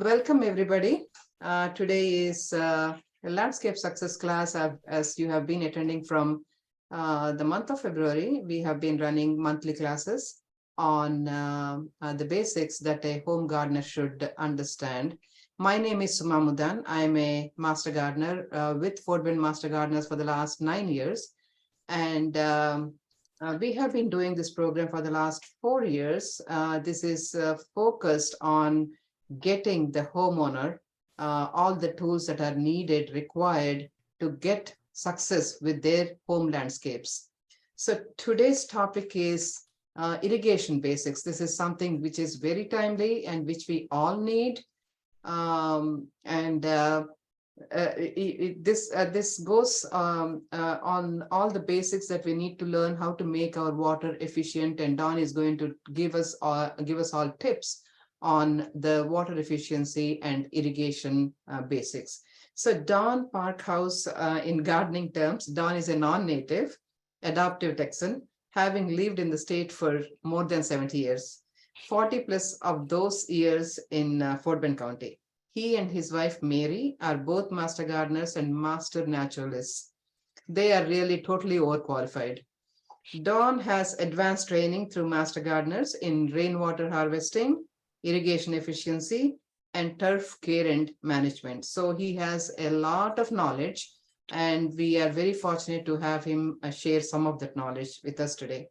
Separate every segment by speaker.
Speaker 1: Welcome everybody. Today is a landscape success class. As you have been attending from the month of February, we have been running monthly classes on the basics that a home gardener should understand. My name is Suma Mudan. I am a master gardener with Fort Bend Master Gardeners for the last 9 years. And we have been doing this program for the last 4 years. This is focused on getting the homeowner all the tools that are needed, required to get success with their home landscapes. So today's topic is irrigation basics. This is something which is very timely and which we all need. This goes on all the basics that we need to learn how to make our water efficient, and Don is going to give us all tips on the water efficiency and irrigation basics. So Don Parkhouse, in gardening terms, Don is a non-native adoptive Texan, having lived in the state for more than 70 years, 40 plus of those years in Fort Bend County. He and his wife, Mary, are both master gardeners and master naturalists. They are really totally overqualified. Don has advanced training through master gardeners in rainwater harvesting, irrigation efficiency, and turf care and management. So he has a lot of knowledge, and we are very fortunate to have him share some of that knowledge with us today.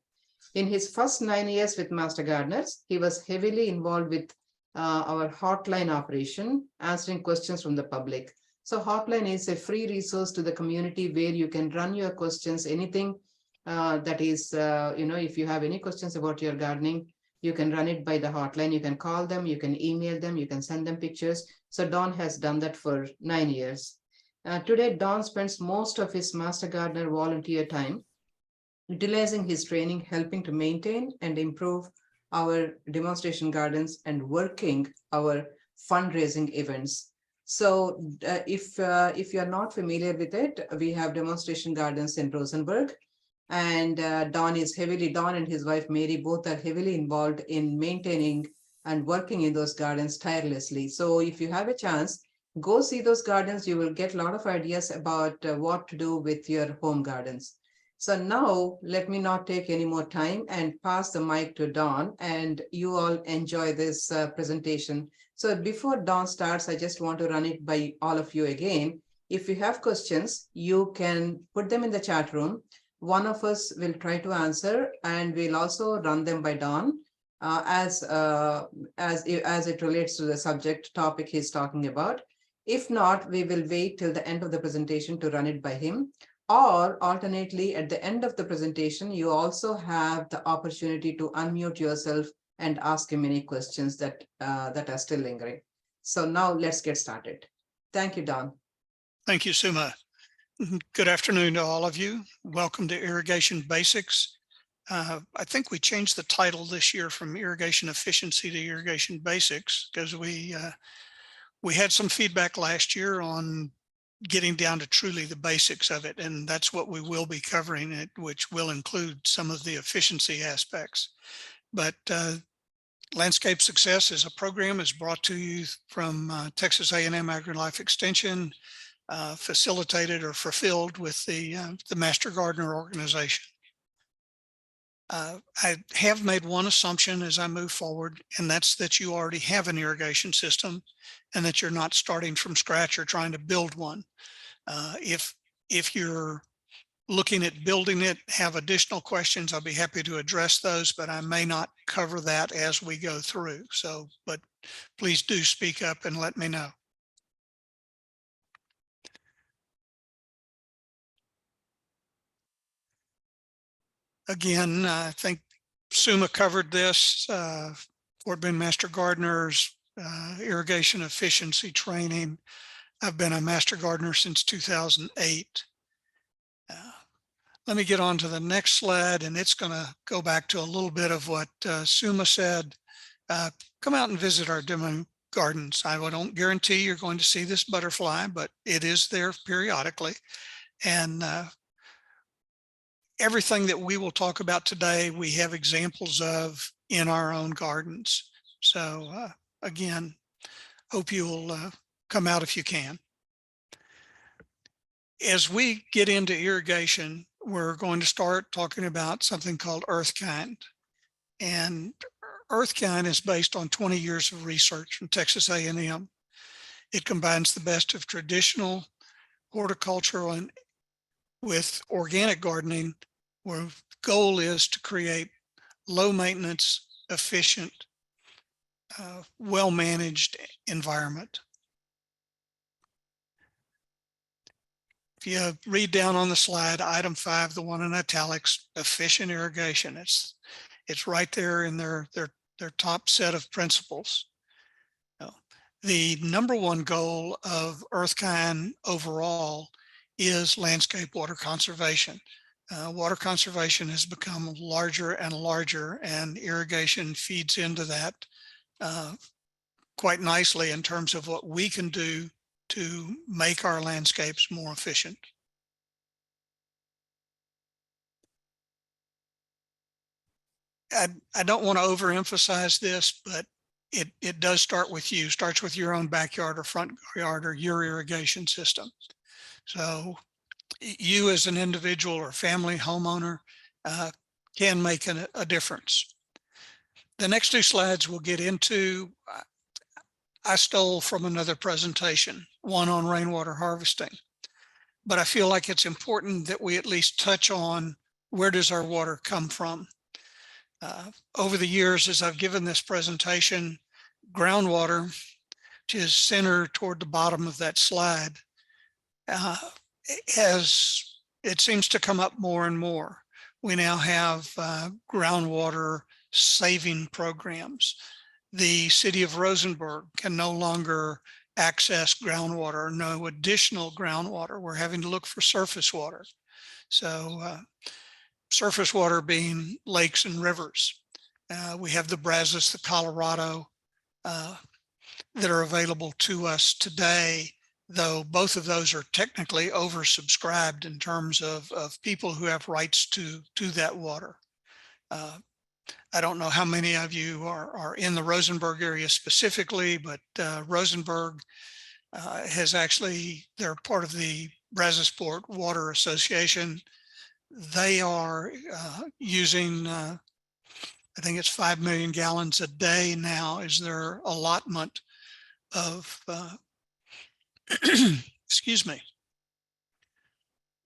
Speaker 1: In his first 9 years with Master Gardeners, he was heavily involved with our hotline operation, answering questions from the public. So hotline is a free resource to the community where you can run your questions, anything that is, if you have any questions about your gardening, you can run it by the hotline. You can call them, you can email them, you can send them pictures. So Don has done that for 9 years. Today, Don spends most of his Master Gardener volunteer time utilizing his training, helping to maintain and improve our demonstration gardens and working our fundraising events. So if you're not familiar with it, we have demonstration gardens in Rosenberg. And Don and his wife, Mary, both are heavily involved in maintaining and working in those gardens tirelessly. So if you have a chance, go see those gardens. You will get a lot of ideas about what to do with your home gardens. So now let me not take any more time and pass the mic to Don, and you all enjoy this presentation. So before Don starts, I just want to run it by all of you again. If you have questions, you can put them in the chat room. One of us will try to answer, and we'll also run them by Don as it relates to the subject topic he's talking about. If not, we will wait till the end of the presentation to run it by him. Or alternately, at the end of the presentation, you also have the opportunity to unmute yourself and ask him any questions that are still lingering. So now let's get started. Thank you, Don.
Speaker 2: Thank you, Suma. Good afternoon to all of you. Welcome to Irrigation Basics. I think we changed the title this year from Irrigation Efficiency to Irrigation Basics because we had some feedback last year on getting down to truly the basics of it, and that's what we will be covering, which will include some of the efficiency aspects. But Landscape Success is a program is brought to you from Texas A&M Agri-Life Extension, facilitated or fulfilled with the Master Gardener organization. I have made one assumption as I move forward, and that's that you already have an irrigation system and that you're not starting from scratch or trying to build one. If you're looking at building it, have additional questions, I'll be happy to address those, but I may not cover that as we go through. So, but please do speak up and let me know. Again, I think Suma covered this, Fort Bend Master Gardeners, irrigation efficiency training. I've been a Master Gardener since 2008. Let me get on to the next slide, and it's going to go back to a little bit of what Suma said. Come out and visit our demo gardens. I don't guarantee you're going to see this butterfly, but it is there periodically. And everything that we will talk about today, we have examples of in our own gardens. So again, Hope you'll come out if you can. As we get into irrigation, we're going to start talking about something called earth-kind. And earth-kind is based on 20 years of research from Texas A&M. It combines the best of traditional horticultural and with organic gardening, where the goal is to create low maintenance, efficient, well-managed environment. If you read down on the slide, item 5, the one in italics, efficient irrigation, it's right there in their top set of principles. The number one goal of earth-kind overall is landscape water conservation. Water conservation has become larger and larger, and irrigation feeds into that quite nicely in terms of what we can do to make our landscapes more efficient. I don't want to overemphasize this, but it does start with you, starts with your own backyard or front yard or your irrigation system. So you as an individual or family homeowner can make a difference. The next 2 slides we'll get into, I stole from another presentation, one on rainwater harvesting. But I feel like it's important that we at least touch on where does our water come from. Over the years, as I've given this presentation, groundwater, which is centered toward the bottom of that slide, it seems to come up more and more. We now have groundwater saving programs. The city of Rosenberg can no longer access groundwater, no additional groundwater. We're having to look for surface water. So surface water being lakes and rivers. We have the Brazos, the Colorado that are available to us today, though both of those are technically oversubscribed in terms of people who have rights to that water. I don't know how many of you are in the Rosenberg area specifically, but Rosenberg has actually, they're part of the Brazosport Water Association. They are using, I think it's 5 million gallons a day now is their allotment of, excuse me,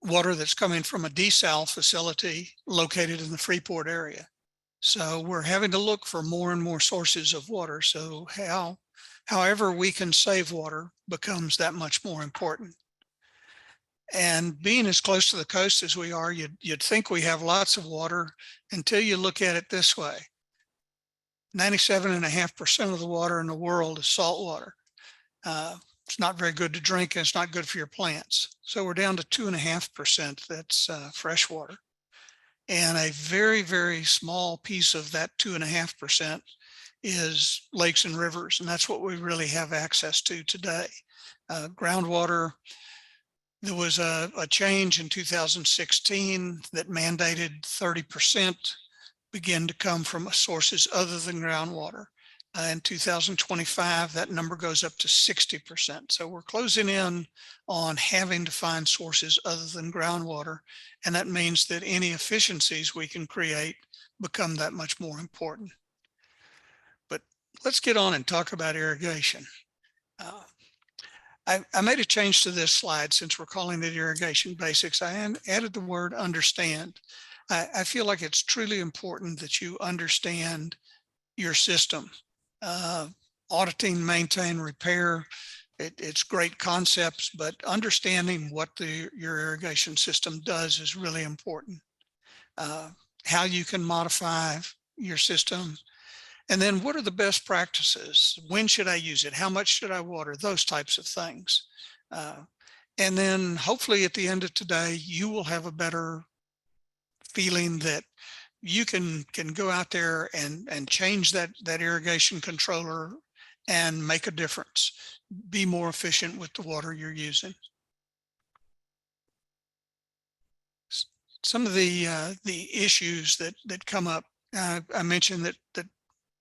Speaker 2: water that's coming from a desal facility located in the Freeport area. So we're having to look for more and more sources of water. So however we can save water becomes that much more important. And being as close to the coast as we are, you'd think we have lots of water until you look at it this way. 97.5% of the water in the world is salt water. It's not very good to drink, and it's not good for your plants. So we're down to 2.5% that's fresh water. And a very, very small piece of that 2.5% is lakes and rivers. And that's what we really have access to today. Groundwater, there was a change in 2016 that mandated 30% begin to come from sources other than groundwater. In 2025, that number goes up to 60%. So we're closing in on having to find sources other than groundwater. And that means that any efficiencies we can create become that much more important. But let's get on and talk about irrigation. I made a change to this slide since we're calling it Irrigation Basics. I added the word understand. I feel like it's truly important that you understand your system. Auditing, maintain, repair, it's great concepts, but understanding what your irrigation system does is really important. How you can modify your system, and then what are the best practices? When should I use it? How much should I water? Those types of things. And then hopefully at the end of today, you will have a better feeling that you can go out there and change that irrigation controller and make a difference. Be more efficient with the water you're using. Some of the issues that come up, I mentioned that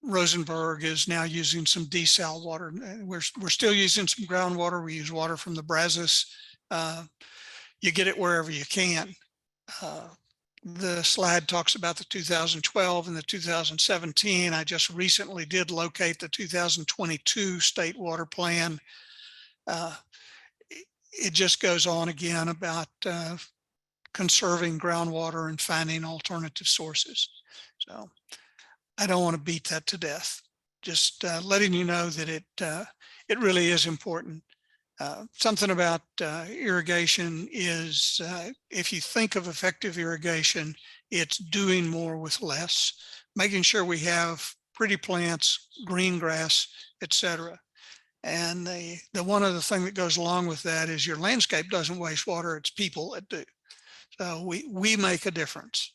Speaker 2: Rosenberg is now using some desal water. We're still using some groundwater. We use water from the Brazos. You get it wherever you can. The slide talks about the 2012 and the 2017. I just recently did locate the 2022 state water plan. It just goes on again about conserving groundwater and finding alternative sources. So I don't want to beat that to death. Just letting you know that it really is important. Something about irrigation is if you think of effective irrigation, it's doing more with less, making sure we have pretty plants, green grass, etc. And the one other thing that goes along with that is your landscape doesn't waste water, it's people that do. So we make a difference.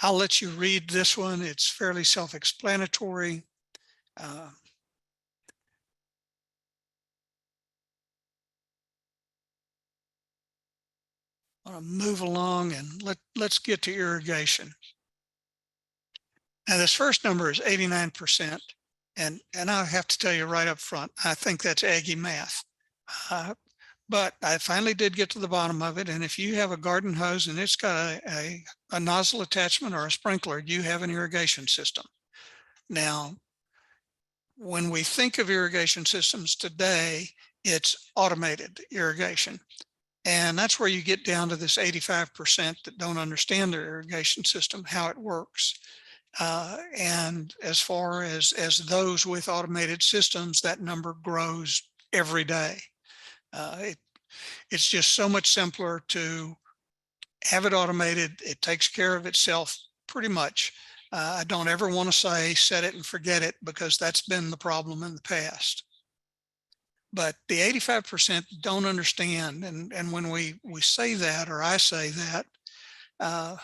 Speaker 2: I'll let you read this one. It's fairly self-explanatory. I want to move along and let's get to irrigation. Now this first number is 89%. And I have to tell you right up front, I think that's Aggie math. But I finally did get to the bottom of it. And if you have a garden hose and it's got a nozzle attachment or a sprinkler, you have an irrigation system. Now, when we think of irrigation systems today, it's automated irrigation. And that's where you get down to this 85% that don't understand their irrigation system, how it works. And as far as those with automated systems, that number grows every day. It's just so much simpler to have it automated. It takes care of itself pretty much. I don't ever want to say set it and forget it, because that's been the problem in the past. But the 85% don't understand. And when we say that, or I say that,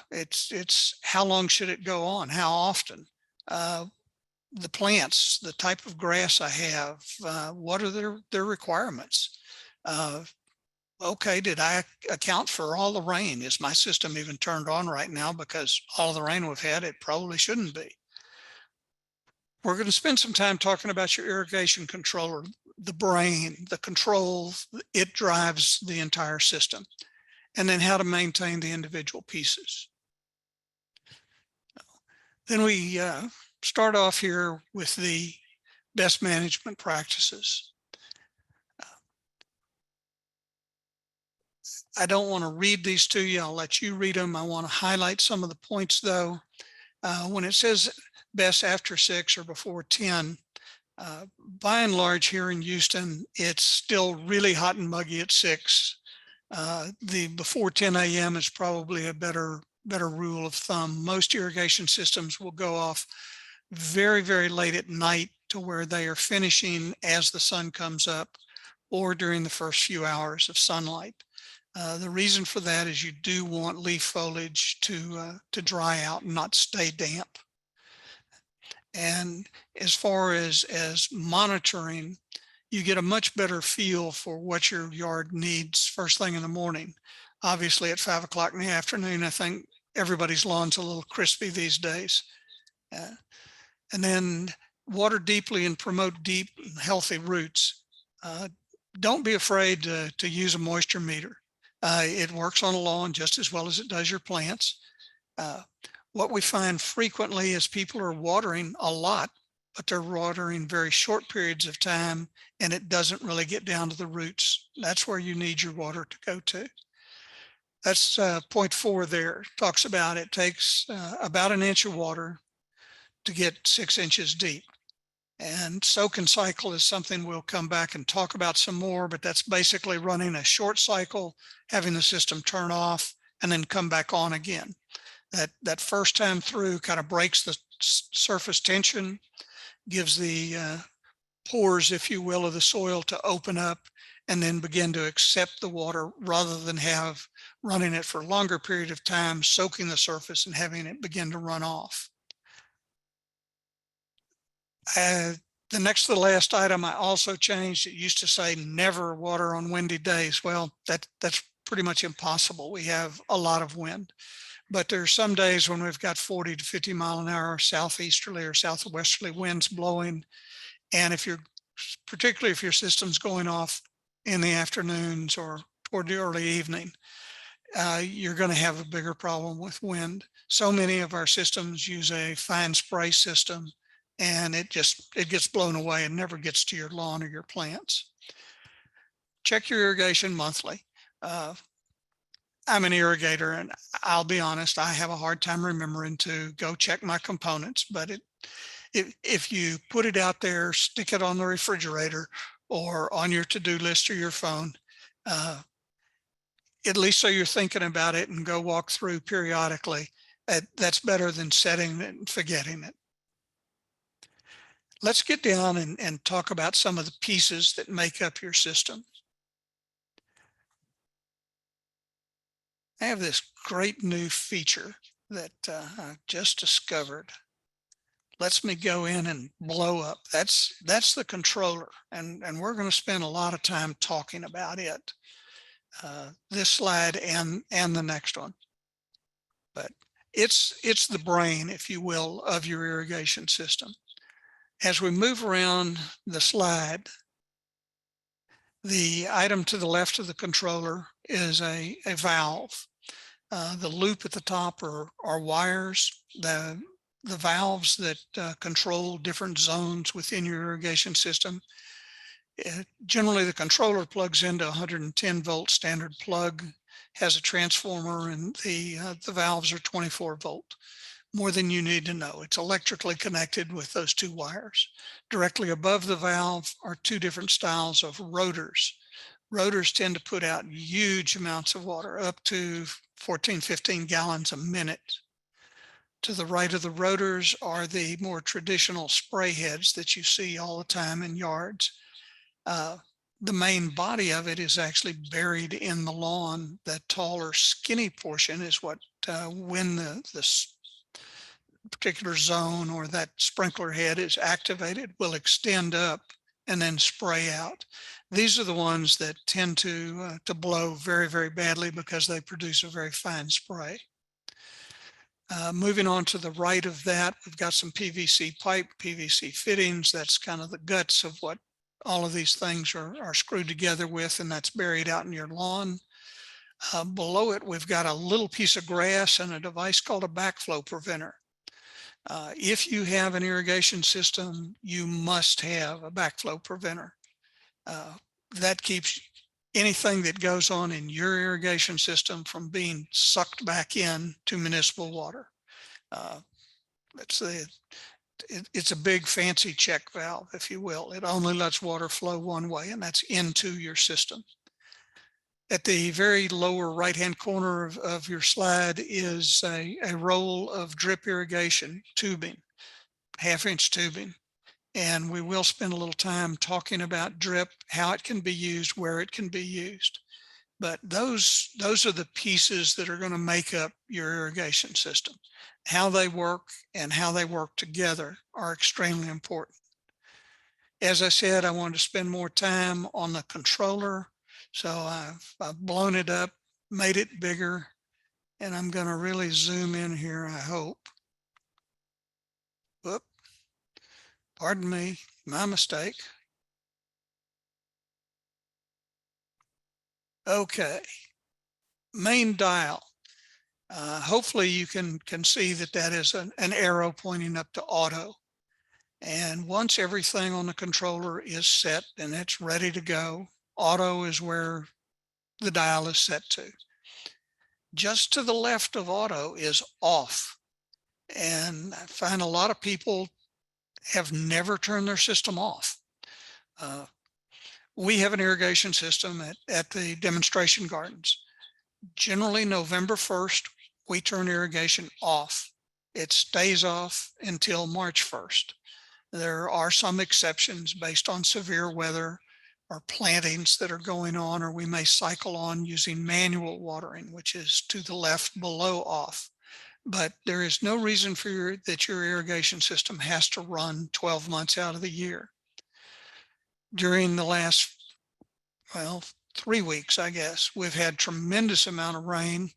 Speaker 2: it's how long should it go on? How often? The plants, the type of grass I have, what are their requirements? Okay, did I account for all the rain? Is my system even turned on right now? Because all the rain we've had, it probably shouldn't be. We're going to spend some time talking about your irrigation controller, the brain, the control, it drives the entire system, and then how to maintain the individual pieces. Then we start off here with the best management practices. I don't want to read these to you. I'll let you read them. I want to highlight some of the points though. When it says best after 6 or before 10, by and large here in Houston, it's still really hot and muggy at 6. The before 10 a.m. is probably a better rule of thumb. Most irrigation systems will go off very, very late at night to where they are finishing as the sun comes up or during the first few hours of sunlight. The reason for that is you do want leaf foliage to dry out and not stay damp. And as far as monitoring, you get a much better feel for what your yard needs first thing in the morning. Obviously at 5 o'clock in the afternoon, I think everybody's lawn's a little crispy these days. And then water deeply and promote deep and healthy roots. Don't be afraid to use a moisture meter. It works on a lawn just as well as it does your plants. What we find frequently is people are watering a lot, but they're watering very short periods of time, and it doesn't really get down to the roots. That's where you need your water to go to. That's point 4 there. Talks about it takes about an inch of water to get 6 inches deep. And soak and cycle is something we'll come back and talk about some more, but that's basically running a short cycle, having the system turn off and then come back on again. That first time through kind of breaks the surface tension, gives the pores, if you will, of the soil to open up and then begin to accept the water, rather than have running it for a longer period of time, soaking the surface and having it begin to run off. The next to the last item I also changed. It used to say never water on windy days. Well, that's pretty much impossible. We have a lot of wind. But there are some days when we've got 40 to 50 mile an hour southeasterly or southwesterly winds blowing. And particularly if your system's going off in the afternoons or toward the early evening, you're going to have a bigger problem with wind. So many of our systems use a fine spray system, and it gets blown away and never gets to your lawn or your plants. Check your irrigation monthly. I'm an irrigator, and I'll be honest, I have a hard time remembering to go check my components, but if you put it out there, stick it on the refrigerator or on your to-do list or your phone, at least so you're thinking about it and go walk through periodically. That's better than setting it and forgetting it. Let's get down and talk about some of the pieces that make up your system. I have this great new feature that I just discovered. Lets me go in and blow up. That's the controller, and we're going to spend a lot of time talking about it. This slide and the next one, but it's the brain, if you will, of your irrigation system. As we move around the slide, the item to the left of the controller is a valve. The loop at the top are wires. The valves that control different zones within your irrigation system. Generally, the controller plugs into 110 volt standard plug, has a transformer, and the valves are 24 volt. More than you need to know. It's electrically connected with those two wires. Directly above the valve are two different styles of rotors. Rotors tend to put out huge amounts of water, up to 14, 15 gallons a minute. To the right of the rotors are the more traditional spray heads that you see all the time in yards. The main body of it is actually buried in the lawn. That taller, skinny portion is what, when the particular zone or that sprinkler head is activated, will extend up and then spray out. These are the ones that tend to blow very, very badly because they produce a very fine spray. Moving on to the right of that, we've got some PVC pipe, PVC fittings. That's kind of the guts of what all of these things are screwed together with, and that's buried out in your lawn. Below it, we've got a little piece of grass and a device called a backflow preventer. If you have an irrigation system, you must have a backflow preventer. That keeps anything that goes on in your irrigation system from being sucked back in to municipal water. It's a big fancy check valve, if you will. It only lets water flow one way, and that's into your system. At the very lower right-hand corner of your slide is a roll of drip irrigation tubing, 1/2-inch tubing. And we will spend a little time talking about drip, how it can be used, where it can be used. But those are the pieces that are going to make up your irrigation system. How they work and how they work together are extremely important. As I said, I wanted to spend more time on the controller. So I've blown it up, made it bigger, and I'm going to really zoom in here, I hope. Whoop. Pardon me, my mistake. Okay, main dial. Hopefully you can see that is an arrow pointing up to auto. And once everything on the controller is set and it's ready to go, auto is where the dial is set to. Just to the left of auto is off. And I find a lot of people have never turned their system off. We have an irrigation system at the demonstration gardens. Generally, November 1st, we turn irrigation off. It stays off until March 1st. There are some exceptions based on severe weather or plantings that are going on, or we may cycle on using manual watering, which is to the left below off. But there is no reason that your irrigation system has to run 12 months out of the year. During the last, 3 weeks, I guess, we've had tremendous amount of rain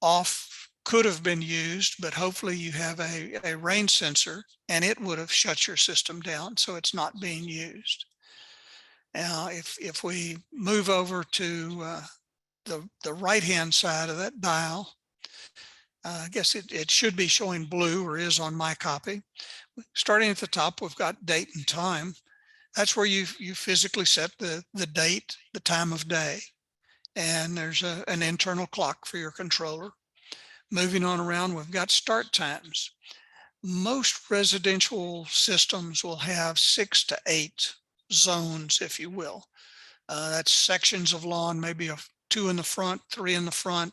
Speaker 2: off could have been used, but hopefully you have a rain sensor and it would have shut your system down, so it's not being used. Now, if we move over to the right-hand side of that dial, I guess it should be showing blue, or is on my copy. Starting at the top, we've got date and time. That's where you physically set the date, the time of day, and there's an internal clock for your controller. Moving on around, we've got start times. Most residential systems will have 6 to 8 zones, if you will. That's sections of lawn, maybe 2 in the front, 3 in the front,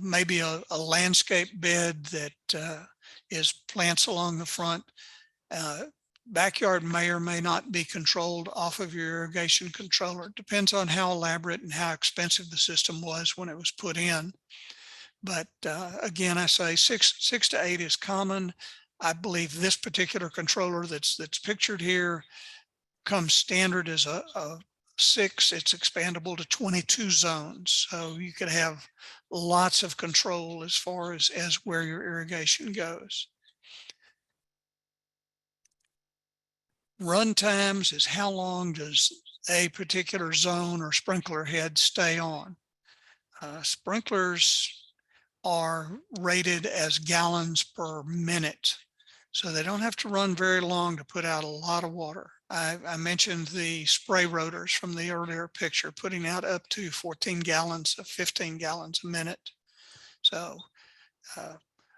Speaker 2: maybe a landscape bed that is plants along the front. Backyard may or may not be controlled off of your irrigation controller. It depends on how elaborate and how expensive the system was when it was put in. But again, I say 6 to 8 is common. I believe this particular controller that's pictured here comes standard as a 6. It's expandable to 22 zones. So you could have lots of control as far as where your irrigation goes. Run times is how long does a particular zone or sprinkler head stay on. Sprinklers are rated as gallons per minute, so they don't have to run very long to put out a lot of water. I mentioned the spray rotors from the earlier picture, putting out up to 14 gallons of 15 gallons a minute. So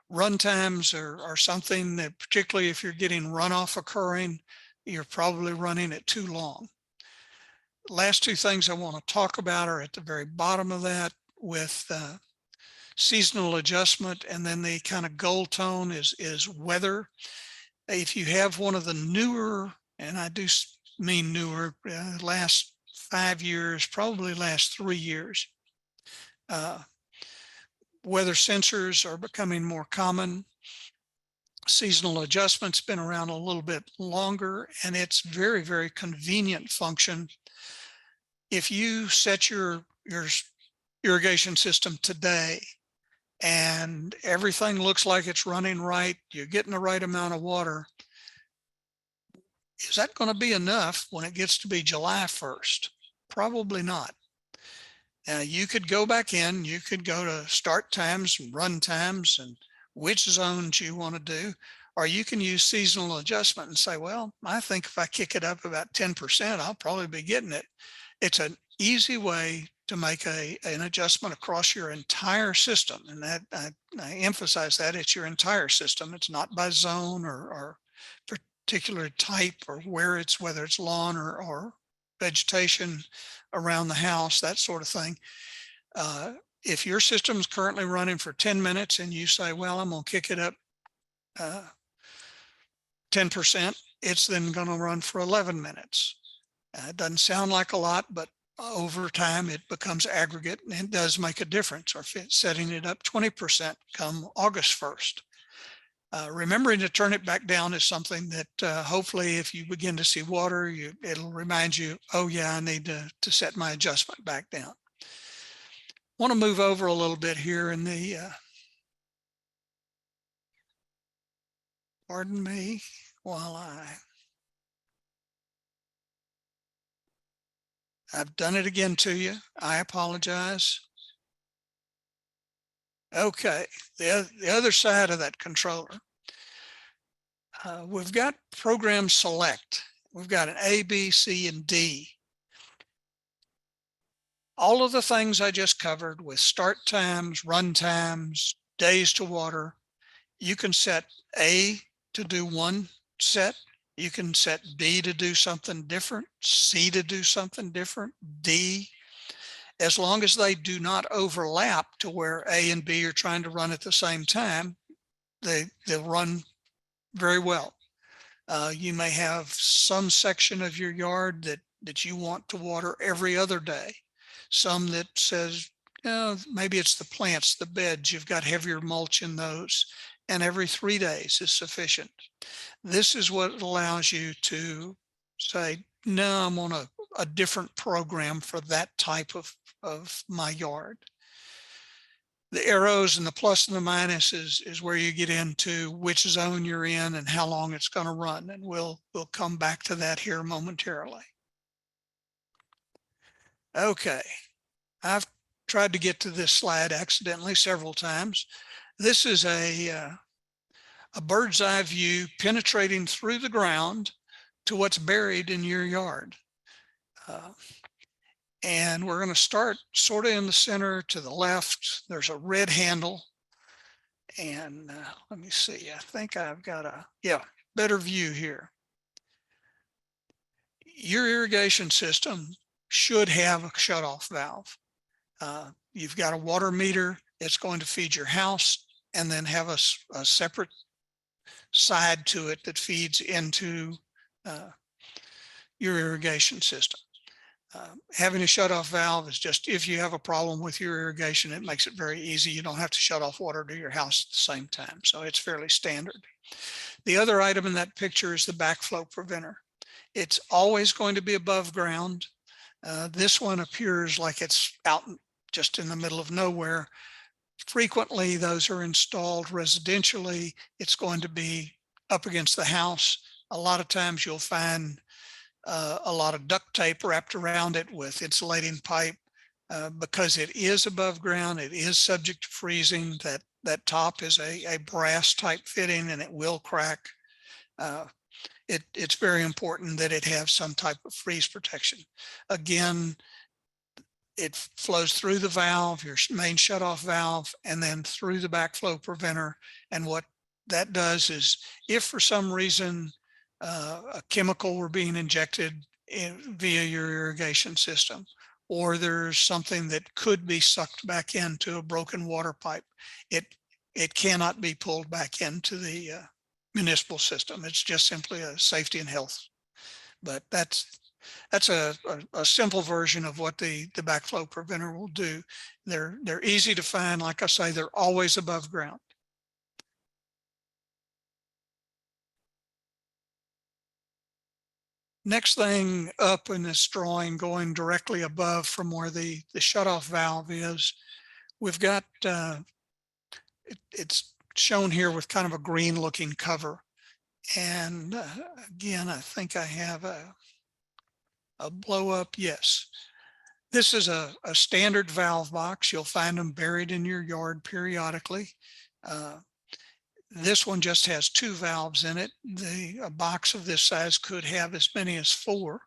Speaker 2: run times are something that, particularly if you're getting runoff occurring, you're probably running it too long. Last two things I want to talk about are at the very bottom of that, with seasonal adjustment, and then the kind of gold tone is weather. If you have one of the newer, and I do mean newer, last 5 years, probably last 3 years, weather sensors are becoming more common. Seasonal adjustment's been around a little bit longer, and it's very, very convenient function. If you set your irrigation system today and everything looks like it's running right, you're getting the right amount of water, is that going to be enough when it gets to be July 1st? Probably not. You could go back in, you could go to start times and run times and which zones you want to do, or you can use seasonal adjustment and say, well, I think if I kick it up about 10%, I'll probably be getting it. It's an easy way to make an adjustment across your entire system. And that I emphasize that it's your entire system. It's not by zone or particular type, or whether it's lawn or vegetation around the house, that sort of thing. If your system is currently running for 10 minutes and you say, well, I'm going to kick it up 10%, it's then going to run for 11 minutes. It doesn't sound like a lot, but over time it becomes aggregate, and it does make a difference. Or setting it up 20% come August 1st. Remembering to turn it back down is something that hopefully if you begin to see water, it'll remind you, oh yeah, I need to set my adjustment back down. Want to move over a little bit here in the, pardon me while I've done it again to you. I apologize. Okay, the other side of that controller. We've got program select. We've got an A, B, C, and D. All of the things I just covered with start times, run times, days to water, you can set A to do one set. You can set B to do something different, C to do something different, D, as long as they do not overlap to where A and B are trying to run at the same time, they'll run very well. You may have some section of your yard that you want to water every other day. Some that says, maybe it's the plants, the beds, you've got heavier mulch in those, and every 3 days is sufficient. This is what allows you to say, no, I'm on a different program for that type of my yard. The arrows and the plus and the minus is where you get into which zone you're in and how long it's going to run. And we'll come back to that here momentarily. Okay, I've tried to get to this slide accidentally several times. This is a bird's eye view penetrating through the ground to what's buried in your yard. And we're going to start sort of in the center to the left. There's a red handle. And let me see, I think I've got a, better view here. Your irrigation system should have a shutoff valve. You've got a water meter that's going to feed your house and then have a separate side to it that feeds into your irrigation system. Having a shutoff valve is just, if you have a problem with your irrigation, it makes it very easy. You don't have to shut off water to your house at the same time. So it's fairly standard. The other item in that picture is the backflow preventer. It's always going to be above ground. This one appears like it's out just in the middle of nowhere. Frequently, those are installed residentially. It's going to be up against the house. A lot of times you'll find a lot of duct tape wrapped around it with insulating pipe because it is above ground. It is subject to freezing. That top is a brass type fitting and it will crack. It's very important that it have some type of freeze protection. Again, it flows through the valve, your main shutoff valve, and then through the backflow preventer. And what that does is, if for some reason a chemical were being injected via your irrigation system, or there's something that could be sucked back into a broken water pipe, it cannot be pulled back into the municipal system. It's just simply a safety and health. But that's a simple version of what the backflow preventer will do. They're easy to find. Like I say, they're always above ground. Next thing up in this drawing, going directly above from where the shutoff valve is, we've got, it's shown here with kind of a green looking cover. And again, I think I have a blow up. Yes. This is a standard valve box. You'll find them buried in your yard periodically. This one just has 2 valves in it. A box of this size could have as many as 4.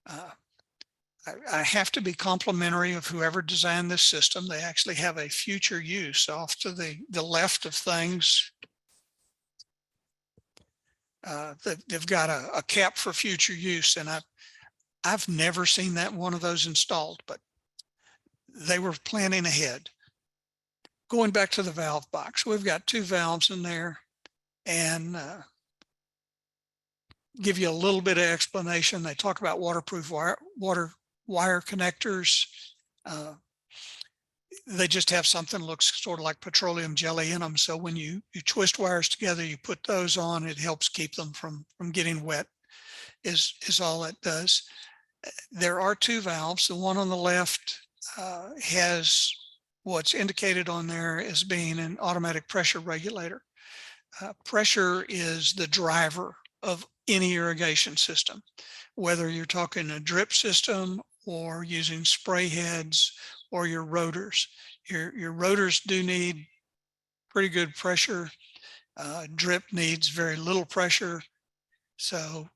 Speaker 2: I have to be complimentary of whoever designed this system. They actually have a future use off to the left of things. They've got a cap for future use, and I've never seen that one of those installed, but they were planning ahead. Going back to the valve box, we've got 2 valves in there, and give you a little bit of explanation. They talk about waterproof wire connectors. They just have something that looks sort of like petroleum jelly in them. So when you twist wires together, you put those on, it helps keep them from getting wet is all it does. There are 2 valves. The one on the left has what's indicated on there as being an automatic pressure regulator. Pressure is the driver of any irrigation system, whether you're talking a drip system or using spray heads or your rotors. Your rotors do need pretty good pressure. Drip needs very little pressure. So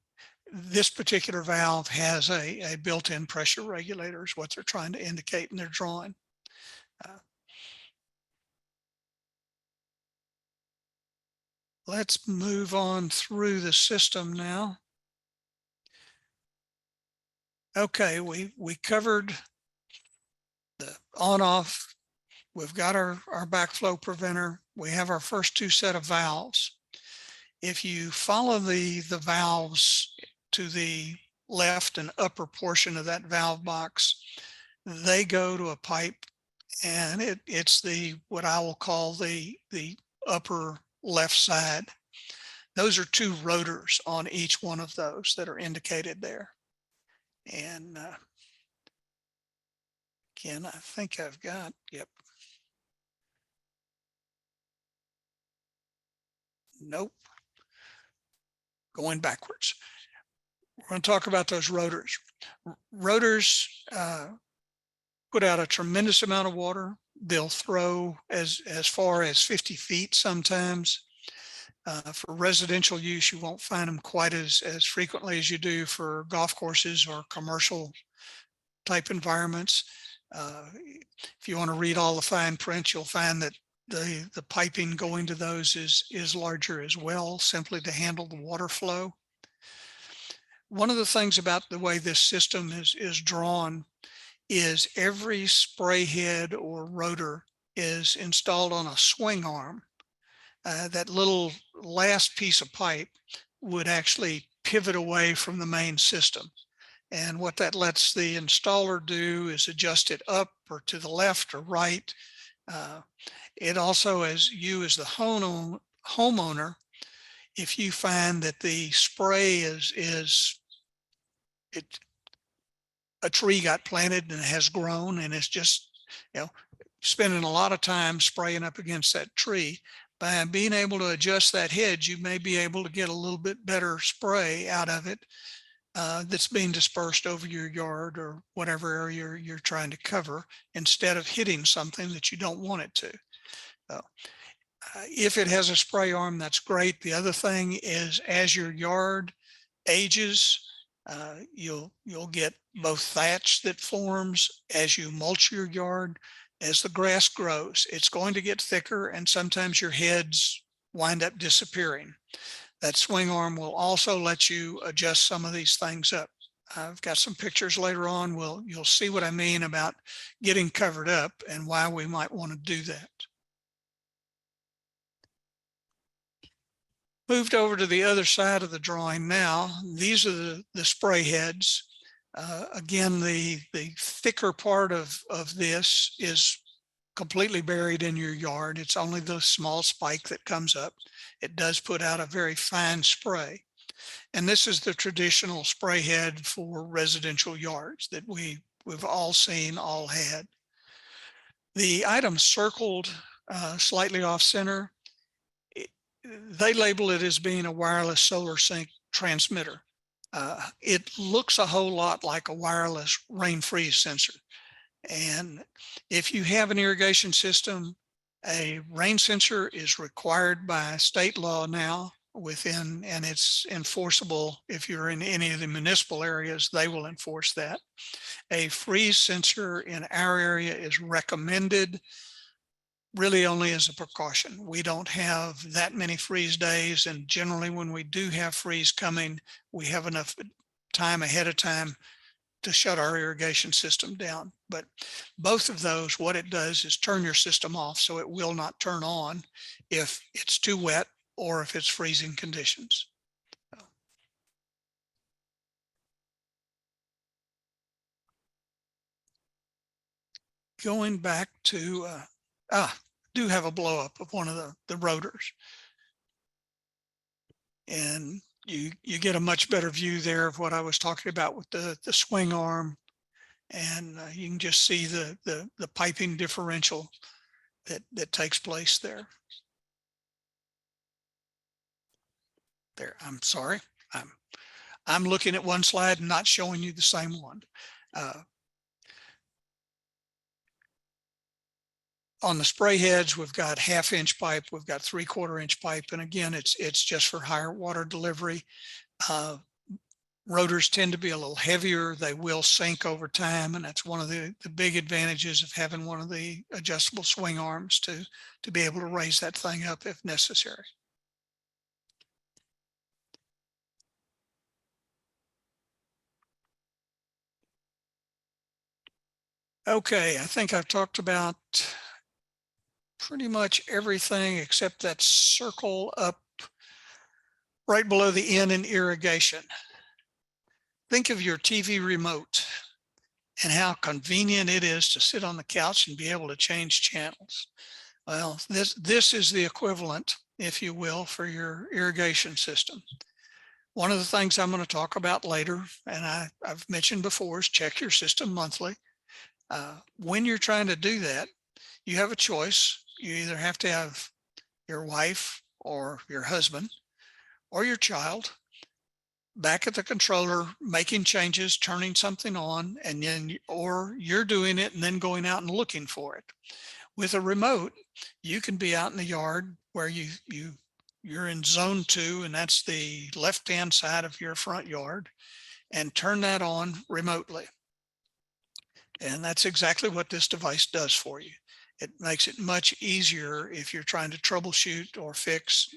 Speaker 2: this particular valve has a built-in pressure regulator is what they're trying to indicate in their drawing. Let's move on through the system now. Okay, we covered the on-off. We've got our backflow preventer. We have our first 2 set of valves. If you follow the valves to the left and upper portion of that valve box, they go to a pipe, and it's what I will call the upper left side. Those are 2 rotors on each one of those that are indicated there. And again, I think I've got, yep. Nope. Going backwards. We're going to talk about those rotors. Rotors put out a tremendous amount of water. They'll throw as far as 50 feet sometimes. For residential use, you won't find them quite as frequently as you do for golf courses or commercial type environments. If you want to read all the fine print, you'll find that the piping going to those is larger as well, simply to handle the water flow. One of the things about the way this system is drawn is every spray head or rotor is installed on a swing arm. That little last piece of pipe would actually pivot away from the main system. And what that lets the installer do is adjust it up or to the left or right. It also, as you as the homeowner, if you find that the spray a tree got planted and has grown and it's just, spending a lot of time spraying up against that tree, by being able to adjust that hedge, you may be able to get a little bit better spray out of it that's being dispersed over your yard or whatever area you're trying to cover, instead of hitting something that you don't want it to. If it has a spray arm, that's great. The other thing is, as your yard ages, you'll get both thatch that forms as you mulch your yard. As the grass grows, it's going to get thicker, and sometimes your heads wind up disappearing. That swing arm will also let you adjust some of these things up. I've got some pictures later on. You'll see what I mean about getting covered up and why we might want to do that. Moved over to the other side of the drawing now. These are the spray heads. Again, the thicker part of this is completely buried in your yard. It's only the small spike that comes up. It does put out a very fine spray. And this is the traditional spray head for residential yards that we've all seen, all had. The item circled slightly off center, they label it as being a wireless solar sync transmitter. It looks a whole lot like a wireless rain freeze sensor. And if you have an irrigation system, a rain sensor is required by state law now and it's enforceable. If you're in any of the municipal areas, they will enforce that. A freeze sensor in our area is recommended, really only as a precaution. We don't have that many freeze days, and generally when we do have freeze coming, we have enough time ahead of time to shut our irrigation system down. But both of those, what it does is turn your system off, so it will not turn on if it's too wet or if it's freezing conditions. Going back to, do have a blow up of one of the rotors. And you get a much better view there of what I was talking about with the swing arm. And you can just see the piping differential that takes place there. There, I'm sorry. I'm looking at one slide and not showing you the same one. On the spray heads, we've got 1/2 inch pipe, we've got 3/4 inch pipe. And again, it's just for higher water delivery. Rotors tend to be a little heavier. They will sink over time. And that's one of the big advantages of having one of the adjustable swing arms to be able to raise that thing up if necessary. Okay, I think I've talked about pretty much everything except that circle up right below the N in irrigation. Think of your TV remote and how convenient it is to sit on the couch and be able to change channels. Well, this is the equivalent, if you will, for your irrigation system. One of the things I'm going to talk about later, and I've mentioned before, is check your system monthly. When you're trying to do that, you have a choice. You either have to have your wife or your husband or your child back at the controller, making changes, turning something on, and then, or you're doing it and then going out and looking for it. With a remote, you can be out in the yard where you're in zone 2, and that's the left-hand side of your front yard, and turn that on remotely. And that's exactly what this device does for you. It makes it much easier if you're trying to troubleshoot or fix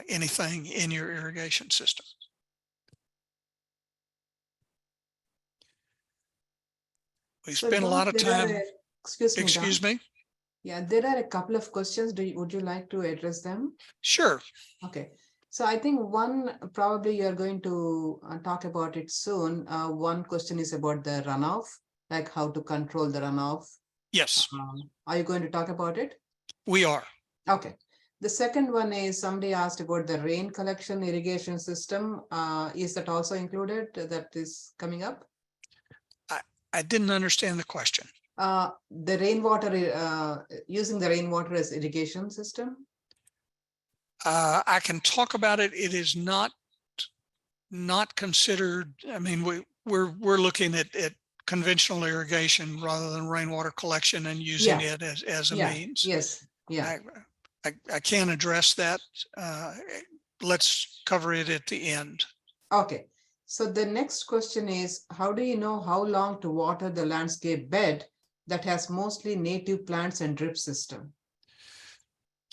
Speaker 2: anything in your irrigation system. We
Speaker 1: So
Speaker 2: spent a
Speaker 1: Don,
Speaker 2: lot of time.
Speaker 1: excuse me, Don.
Speaker 2: Excuse me?
Speaker 1: Yeah, there are a couple of questions. Would you like to address them?
Speaker 2: Sure.
Speaker 1: Okay. So I think one, probably you're going to talk about it soon. One question is about the runoff, like how to control the runoff.
Speaker 2: Yes,
Speaker 1: Are you going to talk about it?
Speaker 2: we are.
Speaker 1: Okay. The second one is somebody asked about the rain collection irrigation system. Is that also included? That is coming up?
Speaker 2: I didn't understand the question.
Speaker 1: The rainwater, using the rainwater as irrigation system.
Speaker 2: I can talk about it. It is not considered. I mean, we're looking at conventional irrigation rather than rainwater collection and using it as a means.
Speaker 1: Yes. Yeah.
Speaker 2: I can't address that. Let's cover it at the end.
Speaker 1: Okay. So the next question is, how do you know how long to water the landscape bed that has mostly native plants and drip system?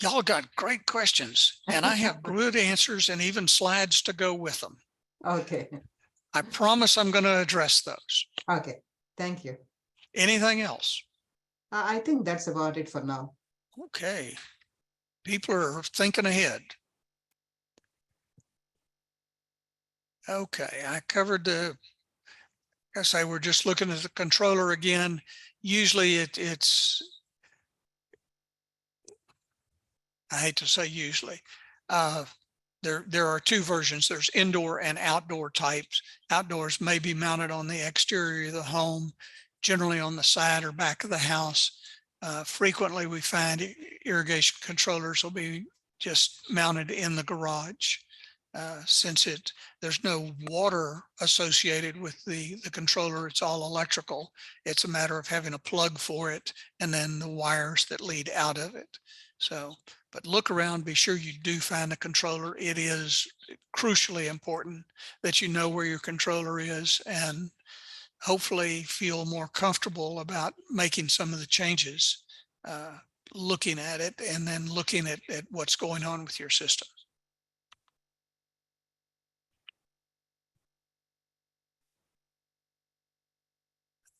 Speaker 2: Y'all got great questions, and I have good answers and even slides to go with them.
Speaker 1: Okay.
Speaker 2: I promise I'm going to address those.
Speaker 1: Okay. Thank you.
Speaker 2: Anything else?
Speaker 1: I think that's about it for now.
Speaker 2: Okay. People are thinking ahead. Okay, I covered I say we're just looking at the controller again. Usually it's, I hate to say usually, there are two versions. There's indoor and outdoor types. Outdoors may be mounted on the exterior of the home, generally on the side or back of the house. Frequently we find irrigation controllers will be just mounted in the garage. Since there's no water associated with the controller, it's all electrical. It's a matter of having a plug for it and then the wires that lead out of it. So, but look around, be sure you do find a controller. It is crucially important that you know where your controller is, and hopefully feel more comfortable about making some of the changes, looking at it and then looking at what's going on with your system.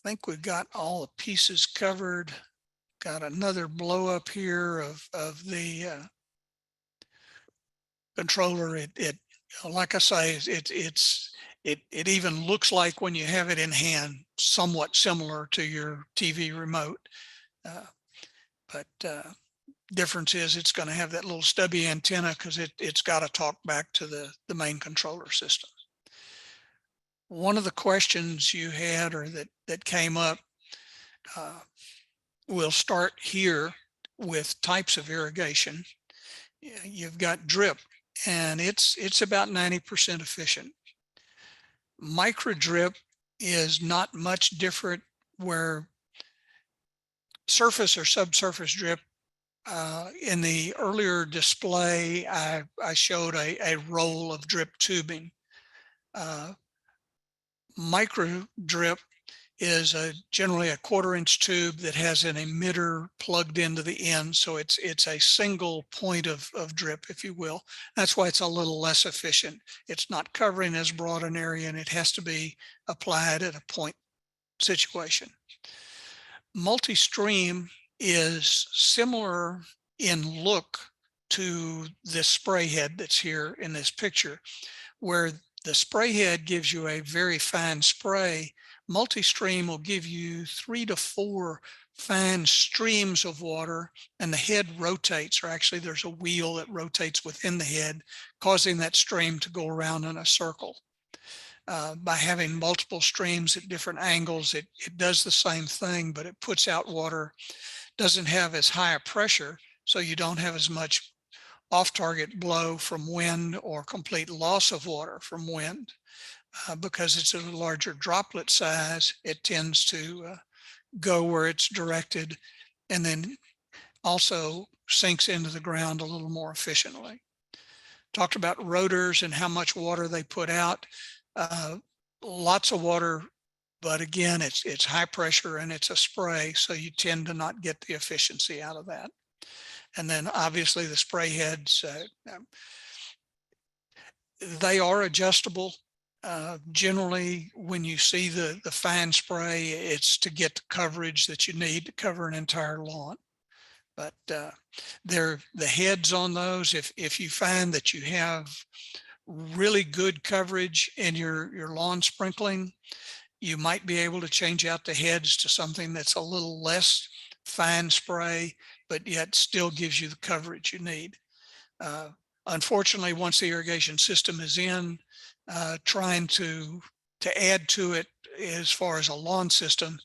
Speaker 2: I think we've got all the pieces covered. Got another blow up here of the controller. It like I say, it even looks like, when you have it in hand, somewhat similar to your TV remote. But difference is it's going to have that little stubby antenna because it's got to talk back to the main controller system. One of the questions you had, or that came up, we'll start here with types of irrigation. You've got drip, and it's about 90% efficient. Micro drip is not much different, where surface or subsurface drip, in the earlier display, I showed a roll of drip tubing. Micro drip is generally a 1/4 inch tube that has an emitter plugged into the end. So it's a single point of drip, if you will. That's why it's a little less efficient. It's not covering as broad an area, and it has to be applied at a point situation. Multi-stream is similar in look to this spray head that's here in this picture, where the spray head gives you a very fine spray. Multi-stream will give you 3 to 4 fine streams of water, and the head rotates, or actually there's a wheel that rotates within the head, causing that stream to go around in a circle. By having multiple streams at different angles, it does the same thing, but it puts out water, doesn't have as high a pressure, so you don't have as much off-target blow from wind or complete loss of water from wind. Because it's a larger droplet size, it tends to go where it's directed, and then also sinks into the ground a little more efficiently. Talked about rotors and how much water they put out. Lots of water, but again, it's high pressure and it's a spray, so you tend to not get the efficiency out of that. And then obviously the spray heads, they are adjustable. Generally, when you see the fine spray, it's to get the coverage that you need to cover an entire lawn. But the heads on those, if you find that you have really good coverage in your lawn sprinkling, you might be able to change out the heads to something that's a little less fine spray, but yet still gives you the coverage you need. Unfortunately, once the irrigation system is in, trying to add to it as far as a lawn system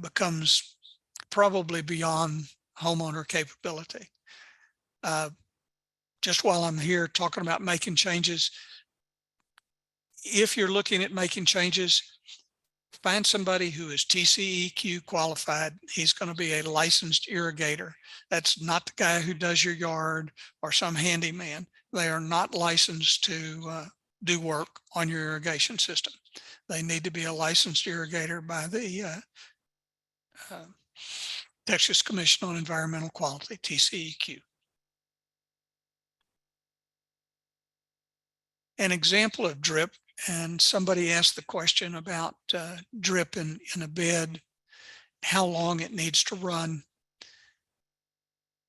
Speaker 2: becomes probably beyond homeowner capability. Just while I'm here talking about making changes, if you're looking at making changes, find somebody who is TCEQ qualified. He's going to be a licensed irrigator. That's not the guy who does your yard or some handyman. They are not licensed to do work on your irrigation system. They need to be a licensed irrigator by the Texas Commission on Environmental Quality, TCEQ. An example of drip, and somebody asked the question about drip in a bed, how long it needs to run.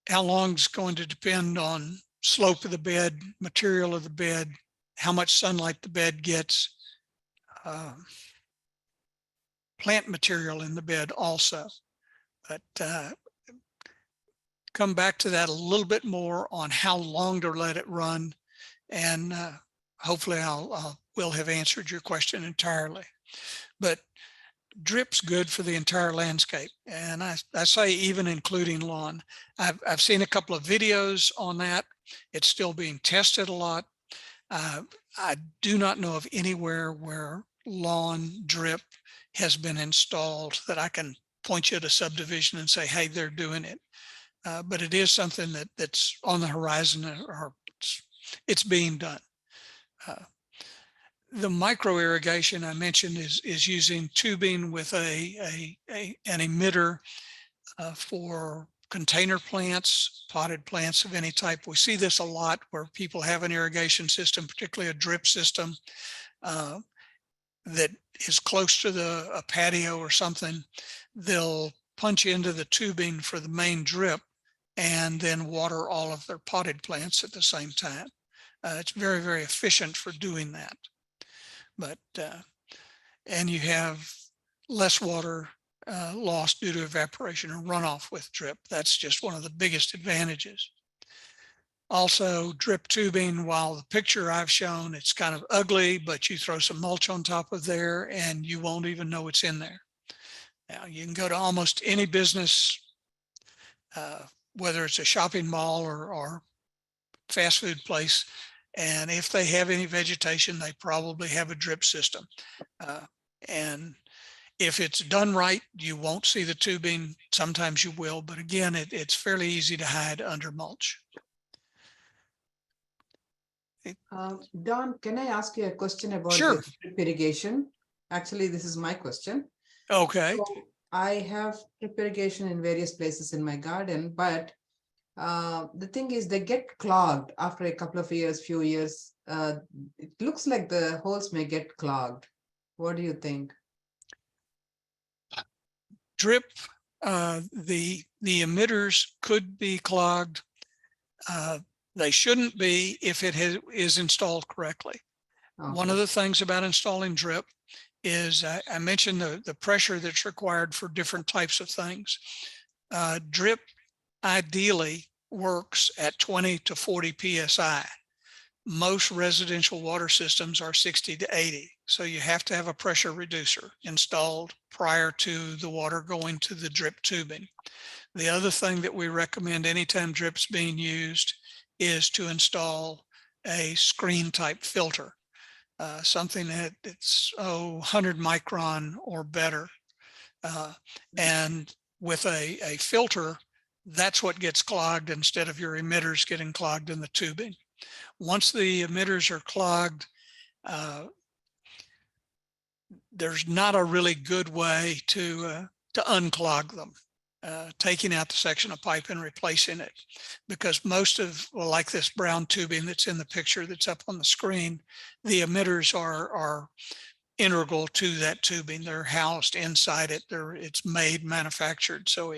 Speaker 2: How long is going to depend on slope of the bed, material of the bed, how much sunlight the bed gets, plant material in the bed also. But come back to that a little bit more on how long to let it run, and hopefully will have answered your question entirely. But drip's good for the entire landscape, and I say even including lawn. I've seen a couple of videos on that. It's still being tested a lot. I do not know of anywhere where lawn drip has been installed that I can point you to subdivision and say, hey, they're doing it. But it is something that's on the horizon, or it's being done. The micro irrigation I mentioned is using tubing with an emitter for container plants, potted plants of any type. We see this a lot where people have an irrigation system, particularly a drip system that is close to a patio or something. They'll punch into the tubing for the main drip and then water all of their potted plants at the same time. It's very, very efficient for doing that. But, and you have less water lost due to evaporation or runoff with drip. That's just one of the biggest advantages. Also, drip tubing, while the picture I've shown, it's kind of ugly, but you throw some mulch on top of there and you won't even know it's in there. Now, you can go to almost any business, whether it's a shopping mall or fast food place, and if they have any vegetation, they probably have a drip system. And if it's done right, you won't see the tubing. Sometimes you will, but again, it's fairly easy to hide under mulch.
Speaker 1: Don, can I ask you a question about
Speaker 2: Sure.
Speaker 1: the drip irrigation? Actually, this is my question.
Speaker 2: Okay.
Speaker 1: So I have drip irrigation in various places in my garden, but the thing is they get clogged after a couple of years, few years. It looks like the holes may get clogged. What do you think?
Speaker 2: Drip, the emitters could be clogged. They shouldn't be if it is installed correctly. Okay. One of the things about installing drip is I mentioned the pressure that's required for different types of things. Drip ideally works at 20 to 40 PSI. Most residential water systems are 60 to 80. So you have to have a pressure reducer installed prior to the water going to the drip tubing. The other thing that we recommend anytime drip's being used is to install a screen type filter, something that it's 100 micron or better. And with a filter, that's what gets clogged instead of your emitters getting clogged in the tubing. Once the emitters are clogged, there's not a really good way to unclog them. Taking out the section of pipe and replacing it, because most of, well, like this brown tubing that's in the picture that's up on the screen, the emitters are integral to that tubing. They're housed inside it. It's made, manufactured, so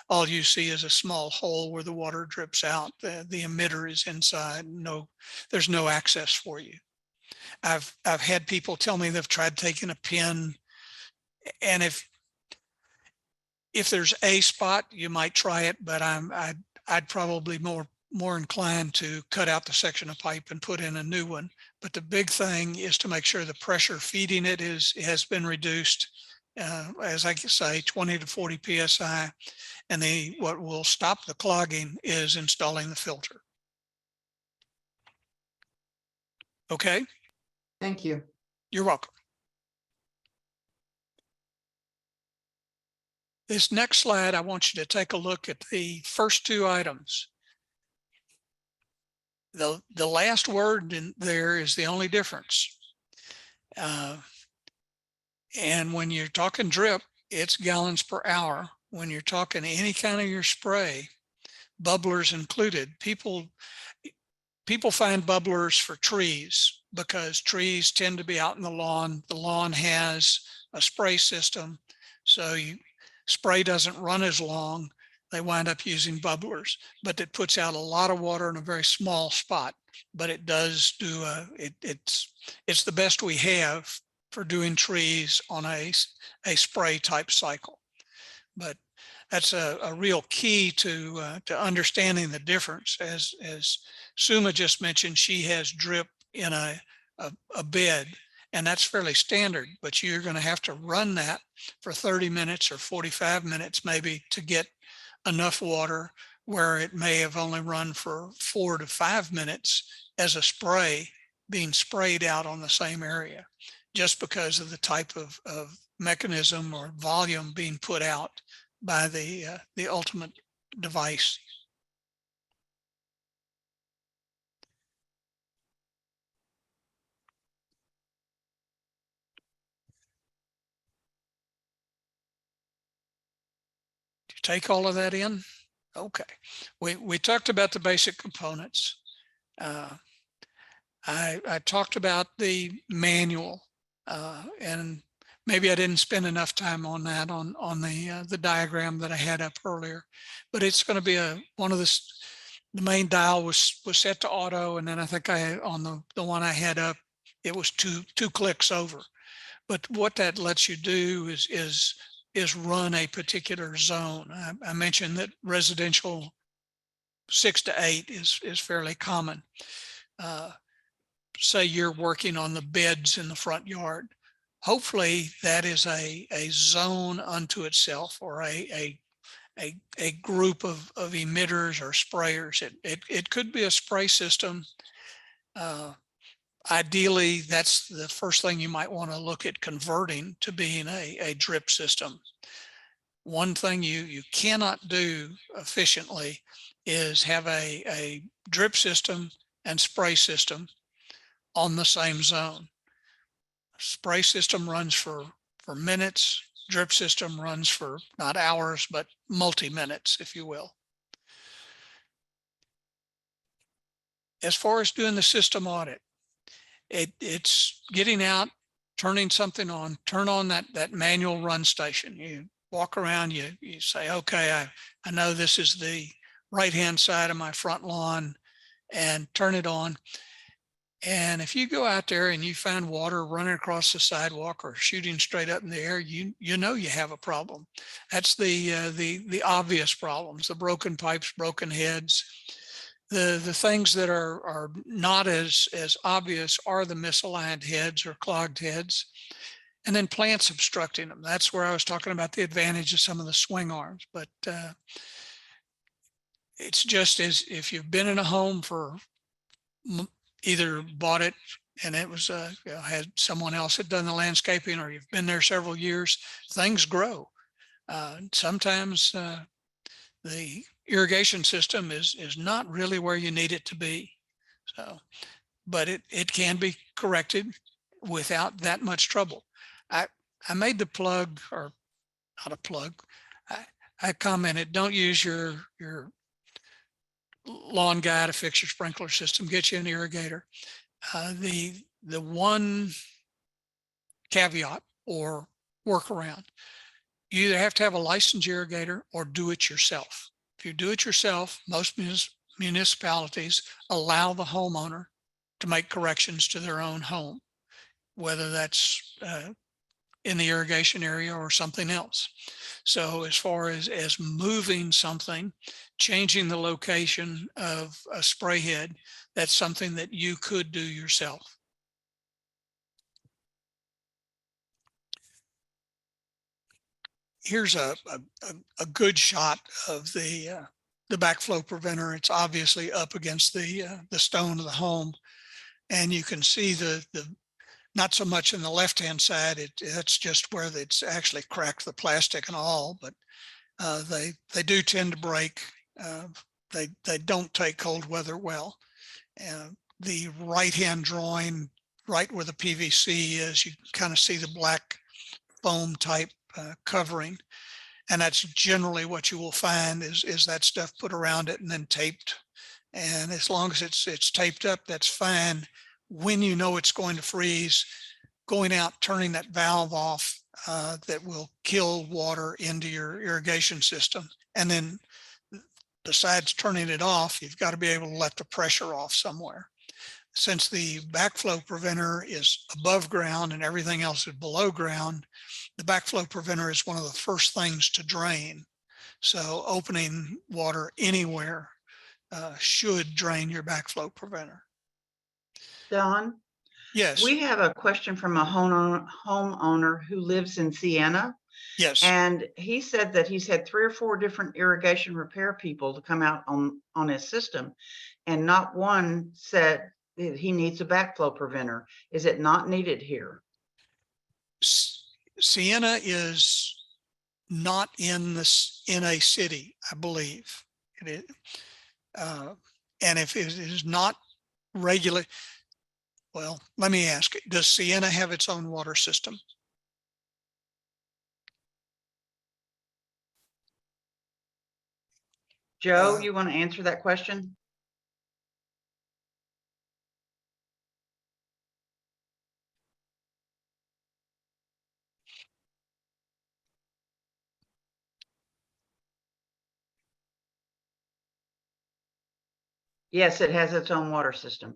Speaker 2: all you see is a small hole where the water drips out. The emitter is inside. There's no access for you. I've had people tell me they've tried taking a pin, and if there's a spot, you might try it, but I'd probably more inclined to cut out the section of pipe and put in a new one. But the big thing is to make sure the pressure feeding it has been reduced, as I say, 20 to 40 psi. And what will stop the clogging is installing the filter. Okay.
Speaker 1: Thank you.
Speaker 2: You're welcome. This next slide, I want you to take a look at the first two items. The last word in there is the only difference. And when you're talking drip, it's gallons per hour. When you're talking any kind of your spray, bubblers included, people find bubblers for trees because trees tend to be out in the lawn. The lawn has a spray system, so spray doesn't run as long. They wind up using bubblers, but it puts out a lot of water in a very small spot. But it does do it's the best we have for doing trees on a spray type cycle. But that's a real key to understanding the difference. As Suma just mentioned, she has drip in a bed, and that's fairly standard, but you're going to have to run that for 30 minutes or 45 minutes maybe to get enough water where it may have only run for 4 to 5 minutes as a spray being sprayed out on the same area, just because of the type of mechanism or volume being put out by the ultimate device. Do you take all of that in? Okay. We talked about the basic components. I talked about the manual, and maybe I didn't spend enough time on that on the diagram that I had up earlier, but it's going to be one of the main dial was set to auto, and then I think on the one I had up, it was two clicks over. But what that lets you do is run a particular zone. I mentioned that residential 6 to 8 is fairly common. Say you're working on the beds in the front yard. Hopefully that is a zone unto itself, or a group of emitters or sprayers. It could be a spray system. Ideally, that's the first thing you might want to look at converting to being a drip system. One thing you cannot do efficiently is have a drip system and spray system on the same zone. Spray system runs for minutes. Drip system runs for not hours, but multi-minutes, if you will. As far as doing the system audit, it's getting out, turning something on, turn on that manual run station. You walk around, you say, okay, I know this is the right-hand side of my front lawn, and turn it on. And if you go out there and you find water running across the sidewalk or shooting straight up in the air, you know you have a problem. That's the obvious problems: the broken pipes, broken heads. The things that are not as obvious are the misaligned heads or clogged heads, and then plants obstructing them. That's where I was talking about the advantage of some of the swing arms. But it's just as if you've been in a home for either bought it and it was had someone else had done the landscaping, or you've been there several years, things grow. Sometimes the irrigation system is not really where you need it to be. So, but it can be corrected without that much trouble. I I made the plug, or not a plug. I, I commented, don't use your lawn guy to fix your sprinkler system. Get you an irrigator. The one caveat or workaround, you either have to have a licensed irrigator or do it yourself. If you do it yourself, most municipalities allow the homeowner to make corrections to their own home, whether that's in the irrigation area or something else. So as far as moving something, changing the location of a spray head, that's something that you could do yourself. Here's a good shot of the backflow preventer. It's obviously up against the stone of the home, and you can see the not so much in the left-hand side. That's just where it's actually cracked the plastic and all, but they do tend to break. They don't take cold weather well. The right-hand drawing, right where the PVC is, you kind of see the black foam type covering, and that's generally what you will find is that stuff put around it and then taped. And as long as it's taped up, that's fine. When you know it's going to freeze, going out, turning that valve off that will kill water into your irrigation system. And then besides turning it off, you've got to be able to let the pressure off somewhere. Since the backflow preventer is above ground and everything else is below ground, the backflow preventer is one of the first things to drain. So opening water anywhere should drain your backflow preventer.
Speaker 3: Don,
Speaker 2: Yes.
Speaker 3: we have a question from a homeowner who lives in Siena,
Speaker 2: Yes.
Speaker 3: and he said that he's had 3 or 4 different irrigation repair people to come out on his system, and not one said that he needs a backflow preventer. Is it not needed here?
Speaker 2: Siena is not in a city, I believe. It is, and if it is not regulated, well, let me ask, does Siena have its own water system?
Speaker 3: Joe, you want to answer that question? Yes, it has its own water system.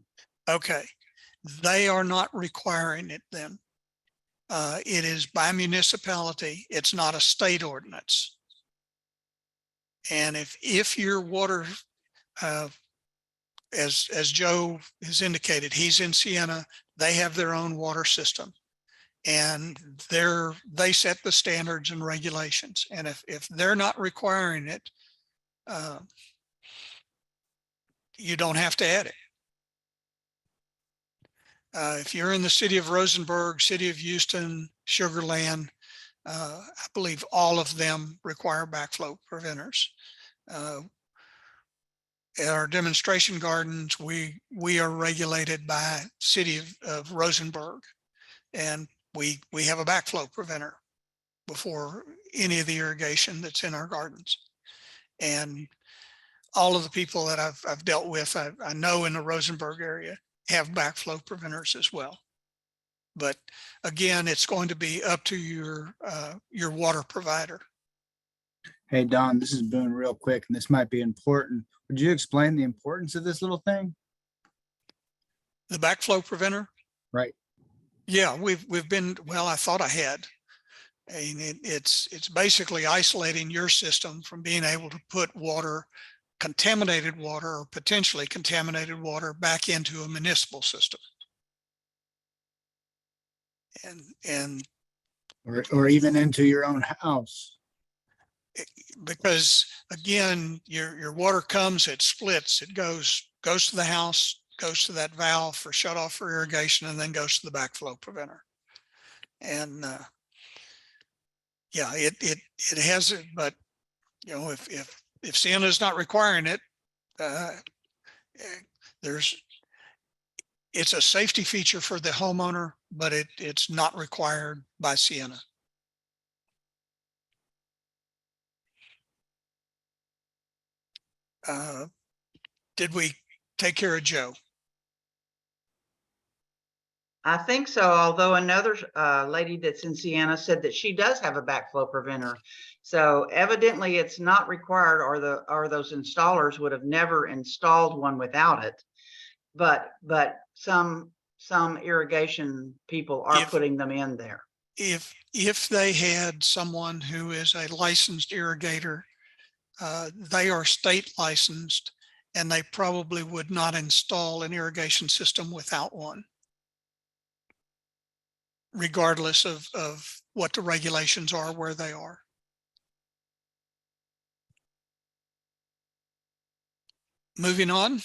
Speaker 2: Okay, they are not requiring it then. It is by municipality. It's not a state ordinance. And if your water, as Joe has indicated, he's in Siena, they have their own water system, and they set the standards and regulations. And if they're not requiring it, you don't have to add it. If you're in the city of Rosenberg, city of Houston, Sugar Land, I believe all of them require backflow preventers. At our demonstration gardens, we are regulated by city of Rosenberg, and we have a backflow preventer before any of the irrigation that's in our gardens. And all of the people that I've dealt with, I know in the Rosenberg area, have backflow preventers as well. But again, it's going to be up to your water provider.
Speaker 4: Hey, Don, this is Boone real quick, and this might be important. Would you explain the importance of this little thing?
Speaker 2: The backflow preventer?
Speaker 4: Right.
Speaker 2: Yeah, we've been, well, I thought I had. And it's basically isolating your system from being able to put water, contaminated water or potentially contaminated water, back into a municipal system. And
Speaker 4: Or even into your own house.
Speaker 2: because again, your water comes, it splits, it goes to the house, goes to that valve for shut off for irrigation, and then goes to the backflow preventer. And yeah, it has it, but you know, if Sienna is not requiring it, it's a safety feature for the homeowner, but it's not required by Sienna. Did we take care of Joe?
Speaker 3: I think so, although another lady that's in Sienna said that she does have a backflow preventer. So evidently it's not required, or those installers would have never installed one without it. But some irrigation people are putting them in there.
Speaker 2: If they had someone who is a licensed irrigator, they are state licensed, and they probably would not install an irrigation system without one, regardless of what the regulations are where they are. Moving on.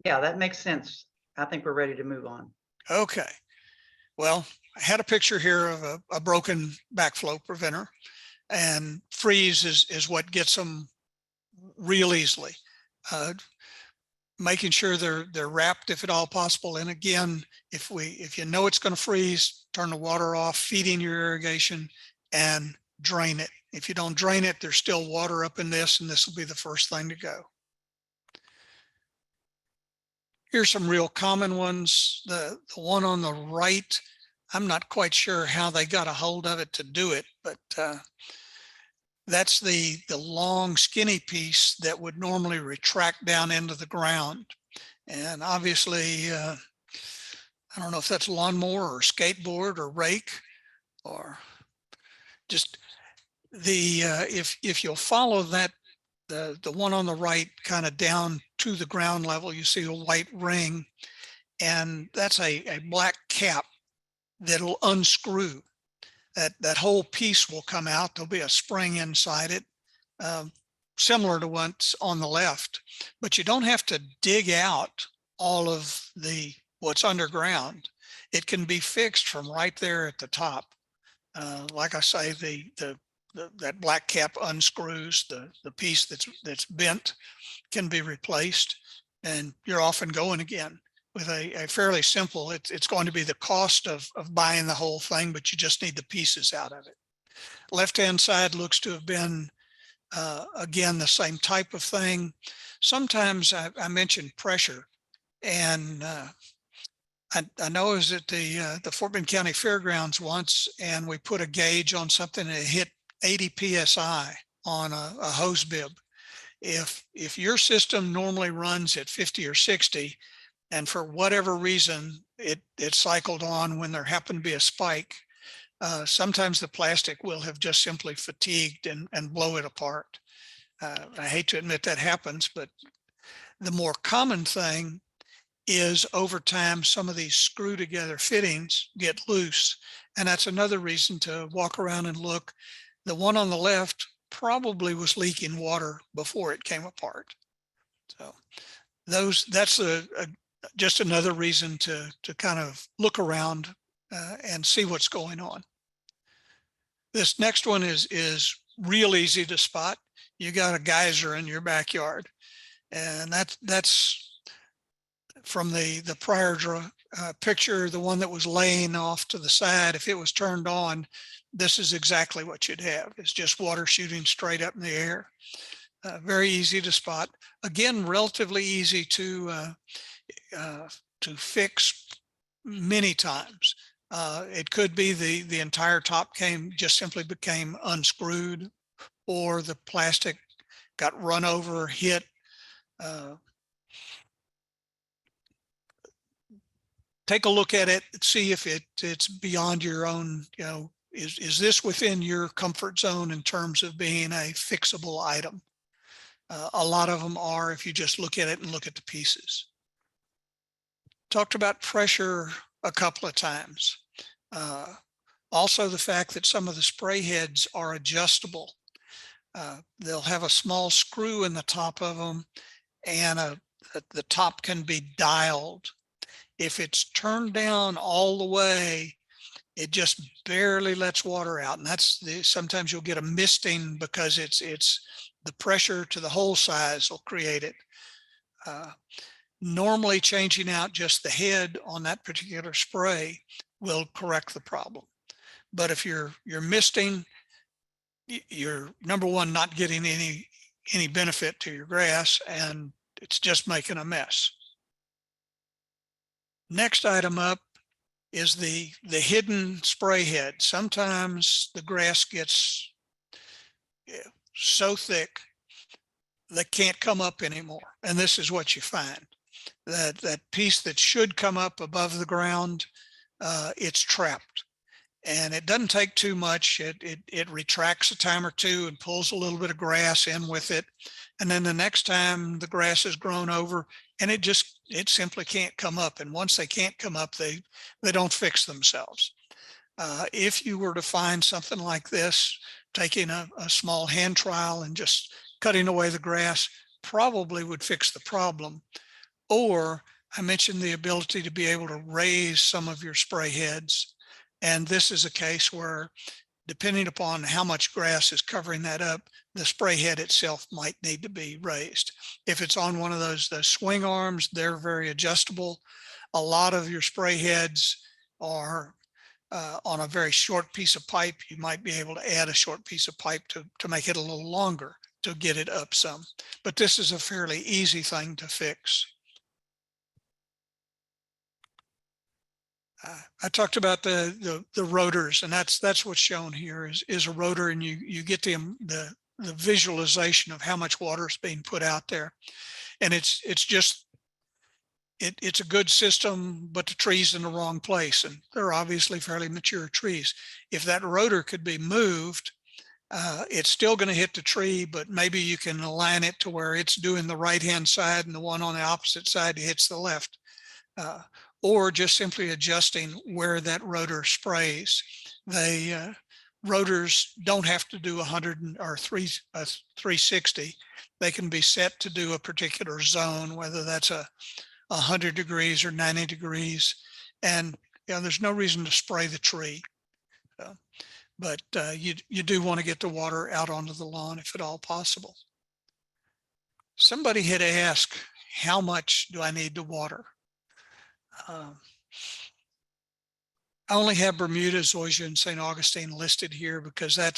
Speaker 3: Yeah, that makes sense. I think we're ready to move on.
Speaker 2: Okay. Well, I had a picture here of a broken backflow preventer, and freeze is what gets them real easily. Making sure they're wrapped if at all possible. And again, if you know it's going to freeze, turn the water off, feeding your irrigation, and drain it. If you don't drain it, there's still water up in this, and this will be the first thing to go. Here's some real common ones. The one on the right, I'm not quite sure how they got a hold of it to do it, but that's the long skinny piece that would normally retract down into the ground. And obviously, I don't know if that's a lawnmower or skateboard or rake, or just the, if you'll follow that, the one on the right kind of down to the ground level, you see a white ring, and that's a black cap that'll unscrew. That whole piece will come out. There'll be a spring inside it, similar to what's on the left, but you don't have to dig out all of what's underground. It can be fixed from right there at the top. Like I say, that black cap unscrews. The piece that's bent can be replaced, and you're off and going again with a fairly simple. It's going to be the cost of buying the whole thing, but you just need the pieces out of it. Left-hand side looks to have been, again, the same type of thing. Sometimes I mentioned pressure, and I know I was at the Fort Bend County Fairgrounds once, and we put a gauge on something that hit 80 PSI on a hose bib. If your system normally runs at 50 or 60, and for whatever reason it cycled on when there happened to be a spike, sometimes the plastic will have just simply fatigued and blow it apart. I hate to admit that happens, but the more common thing is over time some of these screw together fittings get loose, and that's another reason to walk around and look. The one on the left probably was leaking water before it came apart. So that's just another reason to kind of look around and see what's going on. This next one is real easy to spot. You got a geyser in your backyard, and that's from the prior picture, the one that was laying off to the side. If it was turned on, this is exactly what you'd have. It's just water shooting straight up in the air. Very easy to spot. Again, relatively easy to fix many times. It could be the entire top just simply became unscrewed, or the plastic got run over, hit. Take a look at it, see if it's beyond your own, is this within your comfort zone in terms of being a fixable item? A lot of them are if you just look at it and look at the pieces. Talked about pressure a couple of times. Also the fact that some of the spray heads are adjustable. They'll have a small screw in the top of them, and the top can be dialed. If it's turned down all the way, it just barely lets water out. And sometimes you'll get a misting because it's the pressure to the hole size will create it. Normally changing out just the head on that particular spray will correct the problem. But if you're misting, you're, number one, not getting any benefit to your grass, and it's just making a mess. Next item up is the hidden spray head. Sometimes the grass gets so thick they can't come up anymore. And this is what you find. That piece that should come up above the ground, it's trapped. And it doesn't take too much. It retracts a time or two and pulls a little bit of grass in with it. And then the next time the grass has grown over, and it simply can't come up. And once they can't come up, they don't fix themselves. If you were to find something like this, taking a small hand trowel and just cutting away the grass probably would fix the problem. Or I mentioned the ability to be able to raise some of your spray heads. And this is a case where, depending upon how much grass is covering that up, the spray head itself might need to be raised. If it's on one of those swing arms, they're very adjustable. A lot of your spray heads are on a very short piece of pipe. You might be able to add a short piece of pipe to make it a little longer to get it up some. But this is a fairly easy thing to fix. I talked about the rotors, and that's what's shown here is a rotor, and you get the visualization of how much water is being put out there. And it's a good system, but the tree's in the wrong place, and they're obviously fairly mature trees. If that rotor could be moved, it's still going to hit the tree, but maybe you can align it to where it's doing the right-hand side and the one on the opposite side hits the left. Or just simply adjusting where that rotor sprays. Rotors don't have to do 100 or 360. They can be set to do a particular zone, whether that's 100 degrees or 90 degrees. And there's no reason to spray the tree. But you do want to get the water out onto the lawn if at all possible. Somebody had asked, how much do I need to water? I only have Bermuda, Zoysia, and St. Augustine listed here because I'd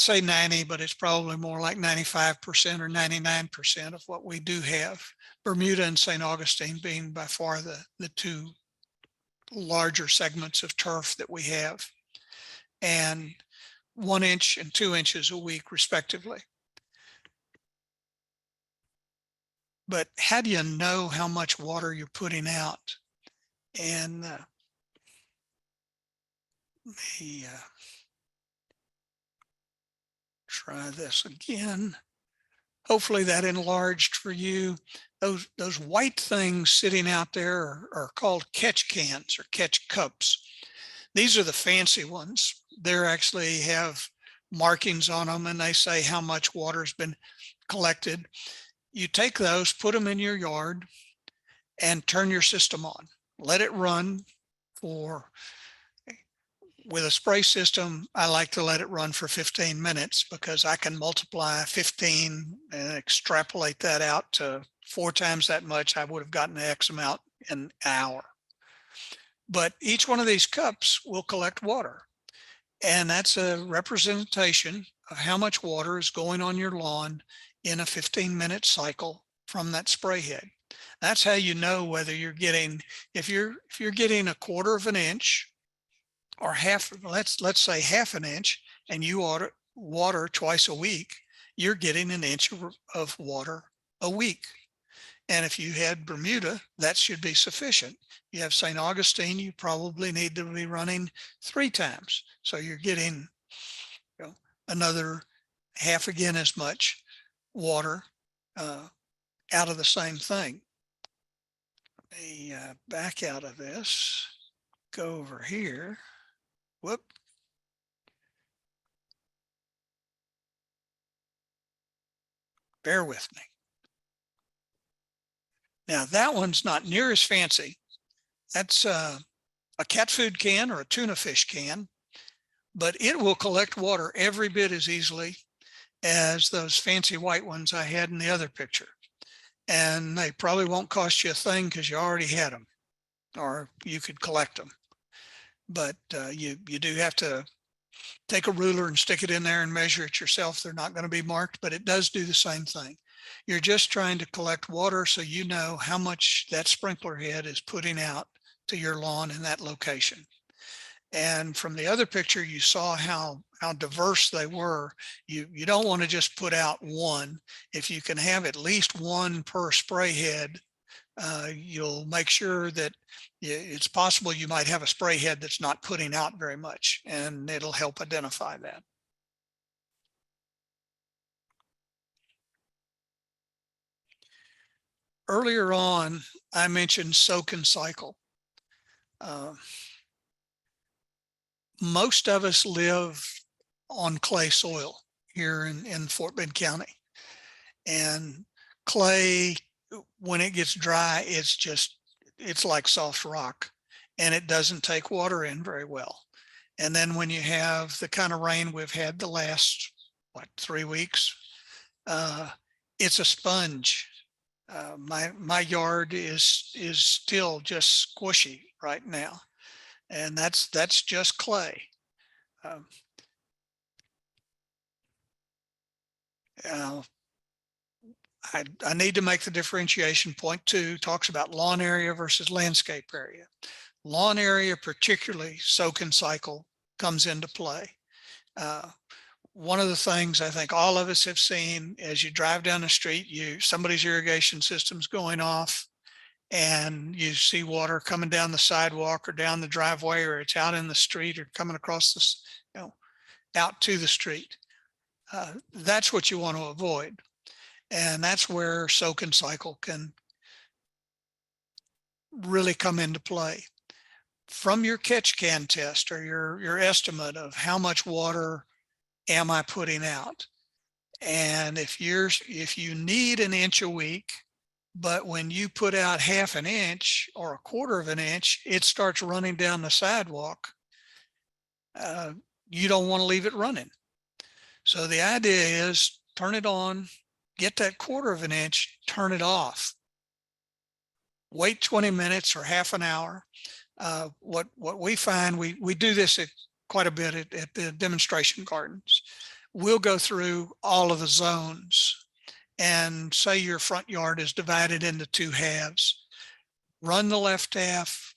Speaker 2: say 90, but it's probably more like 95% or 99% of what we do have. Bermuda and St. Augustine being by far the two larger segments of turf that we have, and 1 inch and 2 inches a week respectively. But how do you know how much water you're putting out? And try this again. Hopefully that enlarged for you. Those white things sitting out there are called catch cans or catch cups. These are the fancy ones. They actually have markings on them, and they say how much water has been collected. You take those, put them in your yard, and turn your system on. Let it run with a spray system. I like to let it run for 15 minutes because I can multiply 15 and extrapolate that out to 4 times that much. I would have gotten X amount in an hour. But each one of these cups will collect water. And that's a representation of how much water is going on your lawn in a 15-minute cycle from that spray head. That's how you know whether you're getting, if you're getting 1/4 of an inch or let's say 1/2 an inch, and you water twice a week, you're getting 1 inch of water a week. And if you had Bermuda, that should be sufficient. You have St. Augustine, you probably need to be running 3 times. So you're getting another half again as much water out of the same thing. Let me back out of this, go over here. Whoop. Bear with me. Now that one's not near as fancy. That's a cat food can or a tuna fish can, but it will collect water every bit as easily as those fancy white ones I had in the other picture. And they probably won't cost you a thing because you already had them, or you could collect them. But you do have to take a ruler and stick it in there and measure it yourself. They're not going to be marked, but it does do the same thing. You're just trying to collect water so you know how much that sprinkler head is putting out to your lawn in that location. And from the other picture, you saw how diverse they were. You don't want to just put out one. If you can have at least one per spray head, you'll make sure that it's possible you might have a spray head that's not putting out very much, and it'll help identify that. Earlier on, I mentioned soak and cycle. Most of us live on clay soil here in Fort Bend County. And clay, when it gets dry, it's like soft rock, and it doesn't take water in very well. And then when you have the kind of rain we've had the last, 3 weeks, it's a sponge. My yard is still just squishy right now. And that's just clay. I need to make the differentiation. Point 2 talks about lawn area versus landscape area. Lawn area, particularly soak and cycle, comes into play. One of the things I think all of us have seen as you drive down the street, somebody's irrigation system's going off, and you see water coming down the sidewalk or down the driveway, or it's out in the street or coming across this, out to the street. That's what you want to avoid. And that's where soak and cycle can really come into play. From your catch can test or your estimate of how much water am I putting out? And if you need an inch a week, but when you put out half an inch or a quarter of an inch, it starts running down the sidewalk, you don't want to leave it running. So the idea is turn it on, get that quarter of an inch, turn it off. Wait 20 minutes or half an hour. What we find, we do this quite a bit at the demonstration gardens. We'll go through all of the zones, and say your front yard is divided into 2 halves. Run the left half,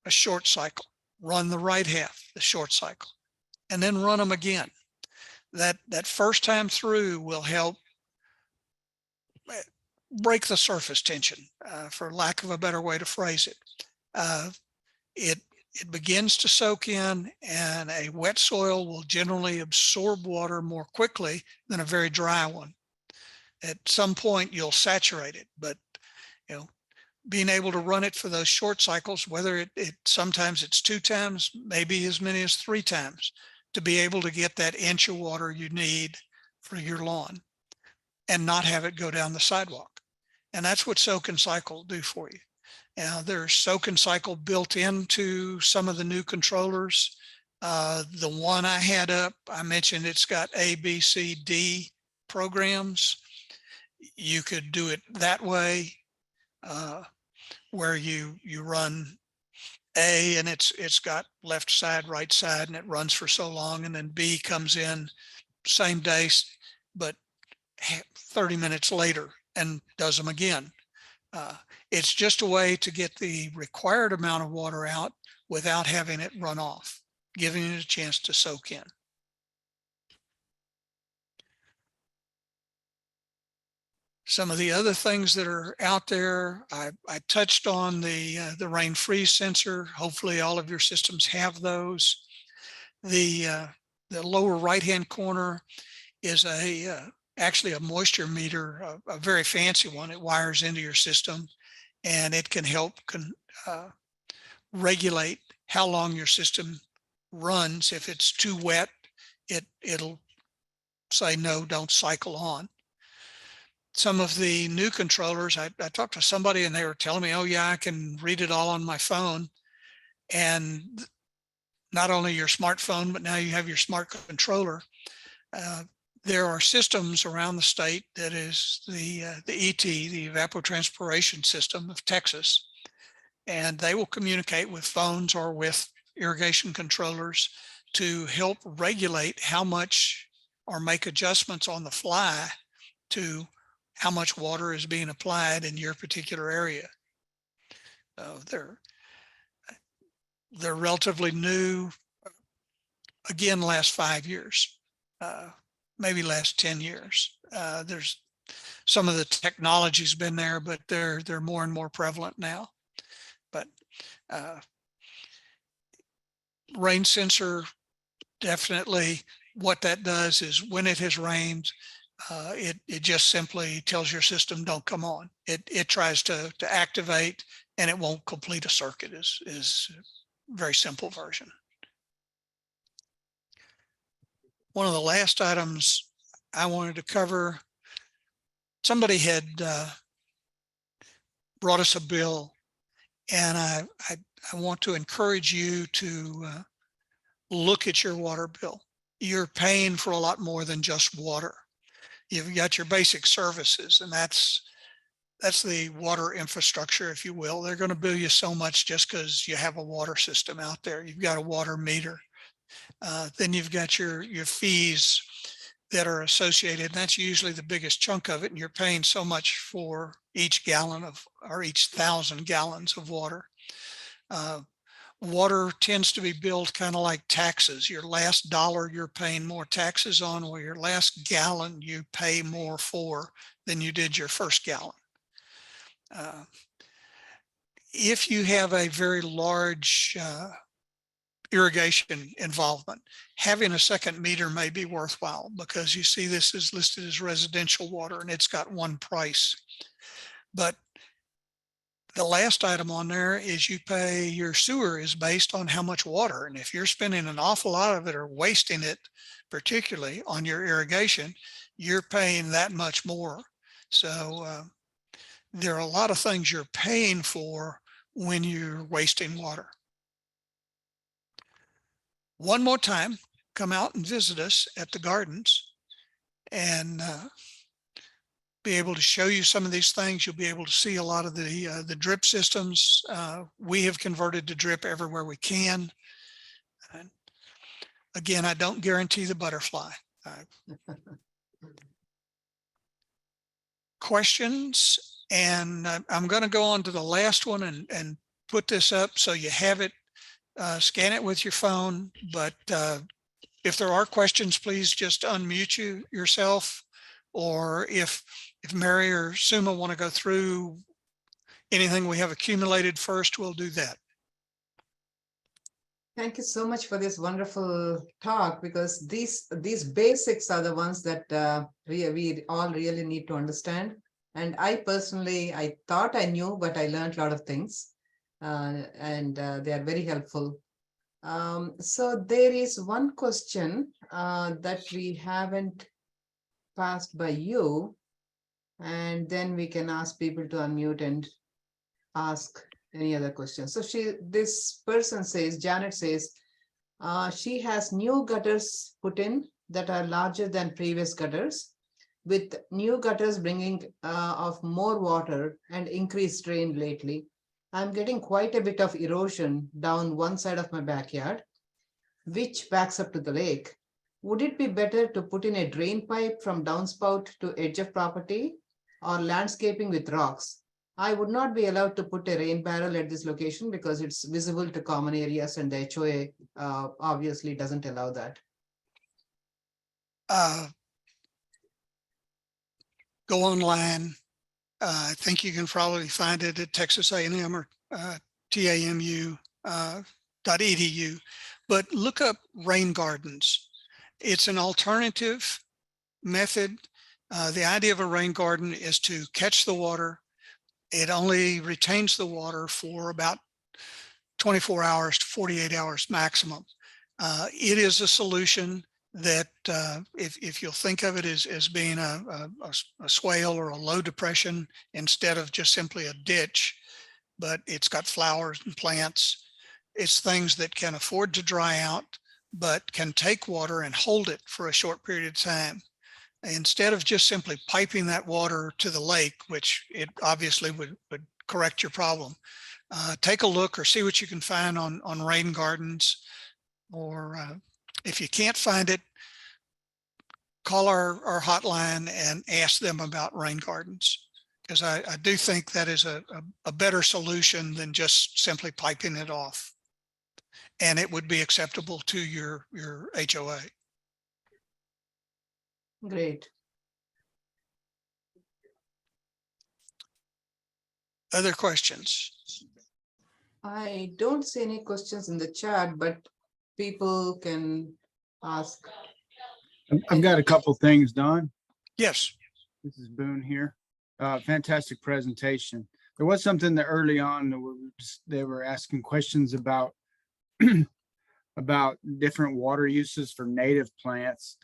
Speaker 2: a short cycle. Run the right half, the short cycle, and then run them again. That first time through will help break the surface tension, for lack of a better way to phrase it. It begins to soak in, and a wet soil will generally absorb water more quickly than a very dry one. At some point you'll saturate it, but being able to run it for those short cycles, whether it sometimes it's 2 times, maybe as many as 3 times, to be able to get that inch of water you need for your lawn and not have it go down the sidewalk. And that's what soak and cycle do for you. Now there's soak and cycle built into some of the new controllers. The one I had up, I mentioned it's got A, B, C, D programs. You could do it that way, where you run A and it's got left side, right side, and it runs for so long, and then B comes in same day, but 30 minutes later and does them again. It's just a way to get the required amount of water out without having it run off, giving it a chance to soak in. Some of the other things that are out there, I touched on the rain freeze sensor. Hopefully all of your systems have those. The lower right-hand corner is actually a moisture meter, a very fancy one. It wires into your system, and it can help regulate how long your system runs. If it's too wet, it'll say, no, don't cycle on. some of the new controllers, I talked to somebody and they were telling me, oh yeah, I can read it all on my phone. And not only your smartphone, but now you have your smart controller. There are systems around the state that is the ET, the evapotranspiration system of Texas, and they will communicate with phones or with irrigation controllers to help regulate how much or make adjustments on the fly to how much water is being applied in your particular area. They're relatively new. Again, last 5 years, maybe last 10 years. There's some of the technology's been there, but they're more and more prevalent now. But rain sensor, definitely what that does is when it has rained, it just simply tells your system don't come on. It tries to activate and it won't complete a circuit is a very simple version. One of the last items I wanted to cover, somebody had brought us a bill, and I want to encourage you to look at your water bill. You're paying for a lot more than just water. You've got your basic services, and that's the water infrastructure, if you will. They're going to bill you so much just because you have a water system out there. You've got a water meter. Then you've got your fees that are associated, and that's usually the biggest chunk of it. And you're paying so much for each gallon of, or each 1,000 gallons of water. Water tends to be billed kind of like taxes. Your last dollar you're paying more taxes on, or your last gallon you pay more for than you did your first gallon. If you have a very large irrigation involvement, having a second meter may be worthwhile, because you see this is listed as residential water and it's got one price. But the last item on there is you pay, your sewer is based on how much water. And if you're spending an awful lot of it or wasting it, particularly on your irrigation, you're paying that much more. So there are a lot of things you're paying for when you're wasting water. One more time, come out and visit us at the gardens and be able to show you some of these things. You'll be able to see a lot of the drip systems. We have converted to drip everywhere we can. And again, I don't guarantee the butterfly. Questions? And I'm going to go on to the last one and put this up so you have it. Scan it with your phone, but if there are questions, please just unmute yourself, or if Mary or Suma want to go through anything we have accumulated first, we'll do that.
Speaker 1: Thank you so much for this wonderful talk, because these basics are the ones that we all really need to understand. And I personally, I thought I knew, but I learned a lot of things. And they are very helpful. So there is one question that we haven't passed by you, and then we can ask people to unmute and ask any other questions. So this person says, Janet says, she has new gutters put in that are larger than previous gutters, with new gutters bringing of more water and increased rain lately. I'm getting quite a bit of erosion down one side of my backyard, which backs up to the lake. Would it be better to put in a drain pipe from downspout to edge of property, or landscaping with rocks? I would not be allowed to put a rain barrel at this location because it's visible to common areas, and the HOA obviously doesn't allow that.
Speaker 2: Go online. I think you can probably find it at Texas A&M or TAMU.edu, but look up rain gardens. It's an alternative method. The idea of a rain garden is to catch the water. It only retains the water for about 24 hours to 48 hours maximum. It is a solution that if you'll think of it as being a swale or a low depression instead of just simply a ditch, but it's got flowers and plants. It's things that can afford to dry out, but can take water and hold it for a short period of time. Instead of just simply piping that water to the lake, which it obviously would correct your problem, take a look or see what you can find on rain gardens, or if you can't find it, call our hotline and ask them about rain gardens, because I do think that is a better solution than just simply piping it off. And it would be acceptable to your HOA.
Speaker 1: Great.
Speaker 2: Other questions?
Speaker 1: I don't see any questions in the chat, but people can ask.
Speaker 4: I've got a couple things, Don.
Speaker 2: Yes.
Speaker 4: This is Boone here. Fantastic presentation. There was something that early on they were asking questions about about different water uses for native plants.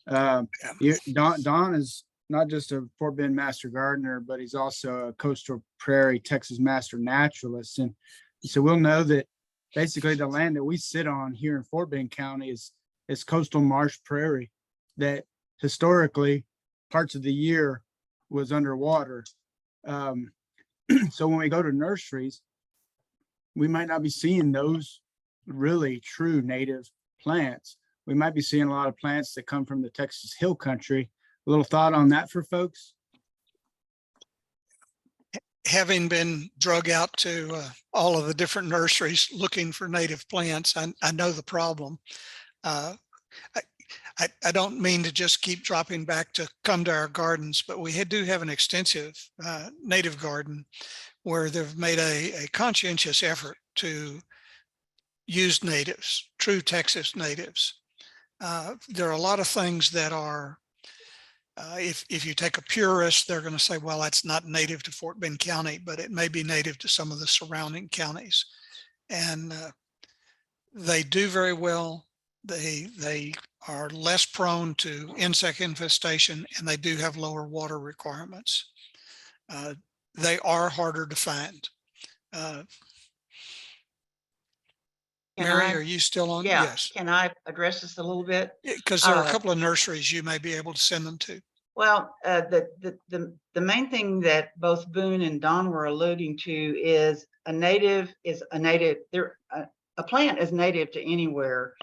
Speaker 4: Don is not just a Fort Bend master gardener, but he's also a coastal prairie Texas master naturalist. And so we'll know that basically the land that we sit on here in Fort Bend County is coastal marsh prairie that historically parts of the year was underwater. So when we go to nurseries, we might not be seeing those really true native plants. We might be seeing a lot of plants that come from the Texas Hill Country. A little thought on that for folks?
Speaker 2: Having been drug out to all of the different nurseries looking for native plants, I know the problem. I don't mean to just keep dropping back to come to our gardens, but we do have an extensive native garden where they've made a conscientious effort to use natives, true Texas natives. There are a lot of things that are, if you take a purist, they're going to say, well, that's not native to Fort Bend County, but it may be native to some of the surrounding counties. And they do very well. They are less prone to insect infestation, and they do have lower water requirements. They are harder to find. Mary, are you still on?
Speaker 3: Yeah.
Speaker 2: Yes.
Speaker 3: Can I address this a little bit?
Speaker 2: Because there are a couple of nurseries you may be able to send them to.
Speaker 3: Well, the main thing that both Boone and Don were alluding to is a native is a native. A plant is native to anywhere.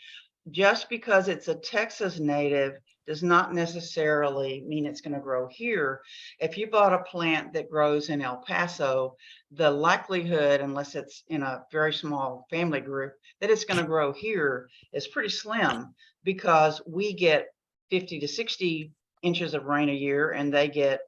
Speaker 3: Just because it's a Texas native does not necessarily mean it's going to grow here. If you bought a plant that grows in El Paso, the likelihood, unless it's in a very small family group, that it's going to grow here is pretty slim, because we get 50 to 60 inches of rain a year and they get,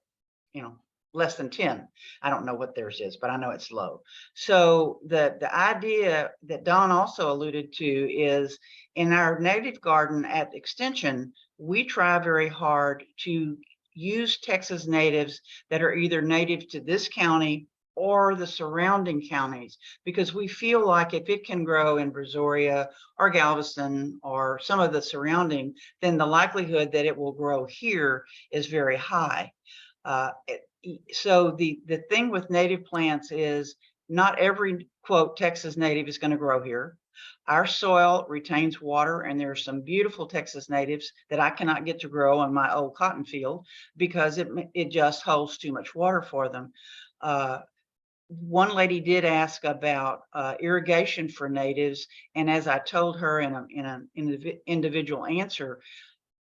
Speaker 3: less than 10. I don't know what theirs is, but I know it's low. So the idea that Don also alluded to is, in our native garden at Extension, we try very hard to use Texas natives that are either native to this county or the surrounding counties, because we feel like if it can grow in Brazoria or Galveston or some of the surrounding, then the likelihood that it will grow here is very high. So the thing with native plants is not every quote Texas native is going to grow here. Our soil retains water, and there are some beautiful Texas natives that I cannot get to grow on my old cotton field because it just holds too much water for them. One lady did ask about irrigation for natives, and as I told her in an individual answer,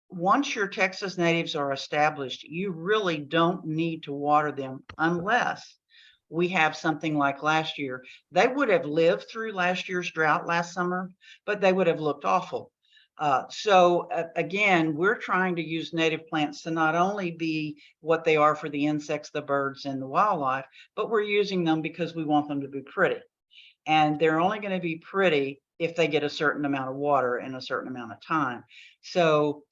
Speaker 3: once your Texas natives are established, you really don't need to water them unless we have something like last year. They would have lived through last year's drought last summer, but they would have looked awful. So again, we're trying to use native plants to not only be what they are for the insects, the birds, and the wildlife, but we're using them because we want them to be pretty. And they're only going to be pretty if they get a certain amount of water in a certain amount of time. So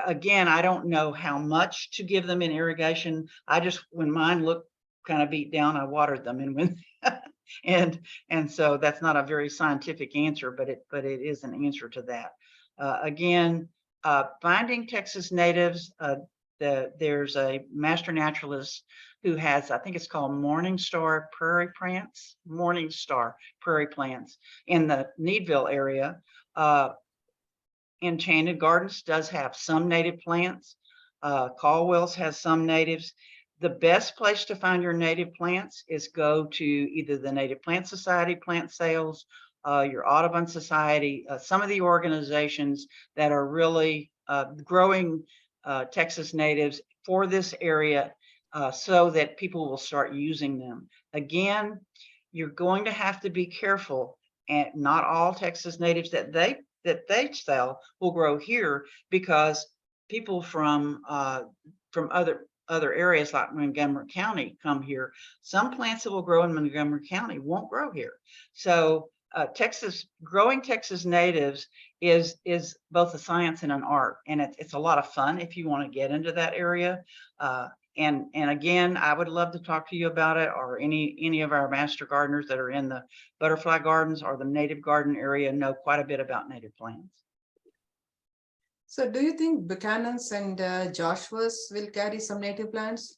Speaker 3: again, I don't know how much to give them in irrigation. When mine looked kind of beat down, I watered them, and when and so that's not a very scientific answer, but it is an answer to that. Again, finding Texas natives, there's a master naturalist who has, I think it's called Morningstar Prairie Plants in the Needville area. Enchanted Gardens does have some native plants. Caldwell's has some natives. The best place to find your native plants is go to either the Native Plant Society, Plant Sales, your Audubon Society, some of the organizations that are really growing Texas natives for this area, so that people will start using them. Again, you're going to have to be careful, and not all Texas natives that they sell will grow here, because people from other areas like Montgomery County come here. Some plants that will grow in Montgomery County won't grow here. So growing Texas natives is both a science and an art, and it's a lot of fun if you want to get into that area. And again, I would love to talk to you about it, or any of our master gardeners that are in the butterfly gardens or the native garden area know quite a bit about native plants.
Speaker 1: So do you think Buchanan's and Joshua's will carry some native plants?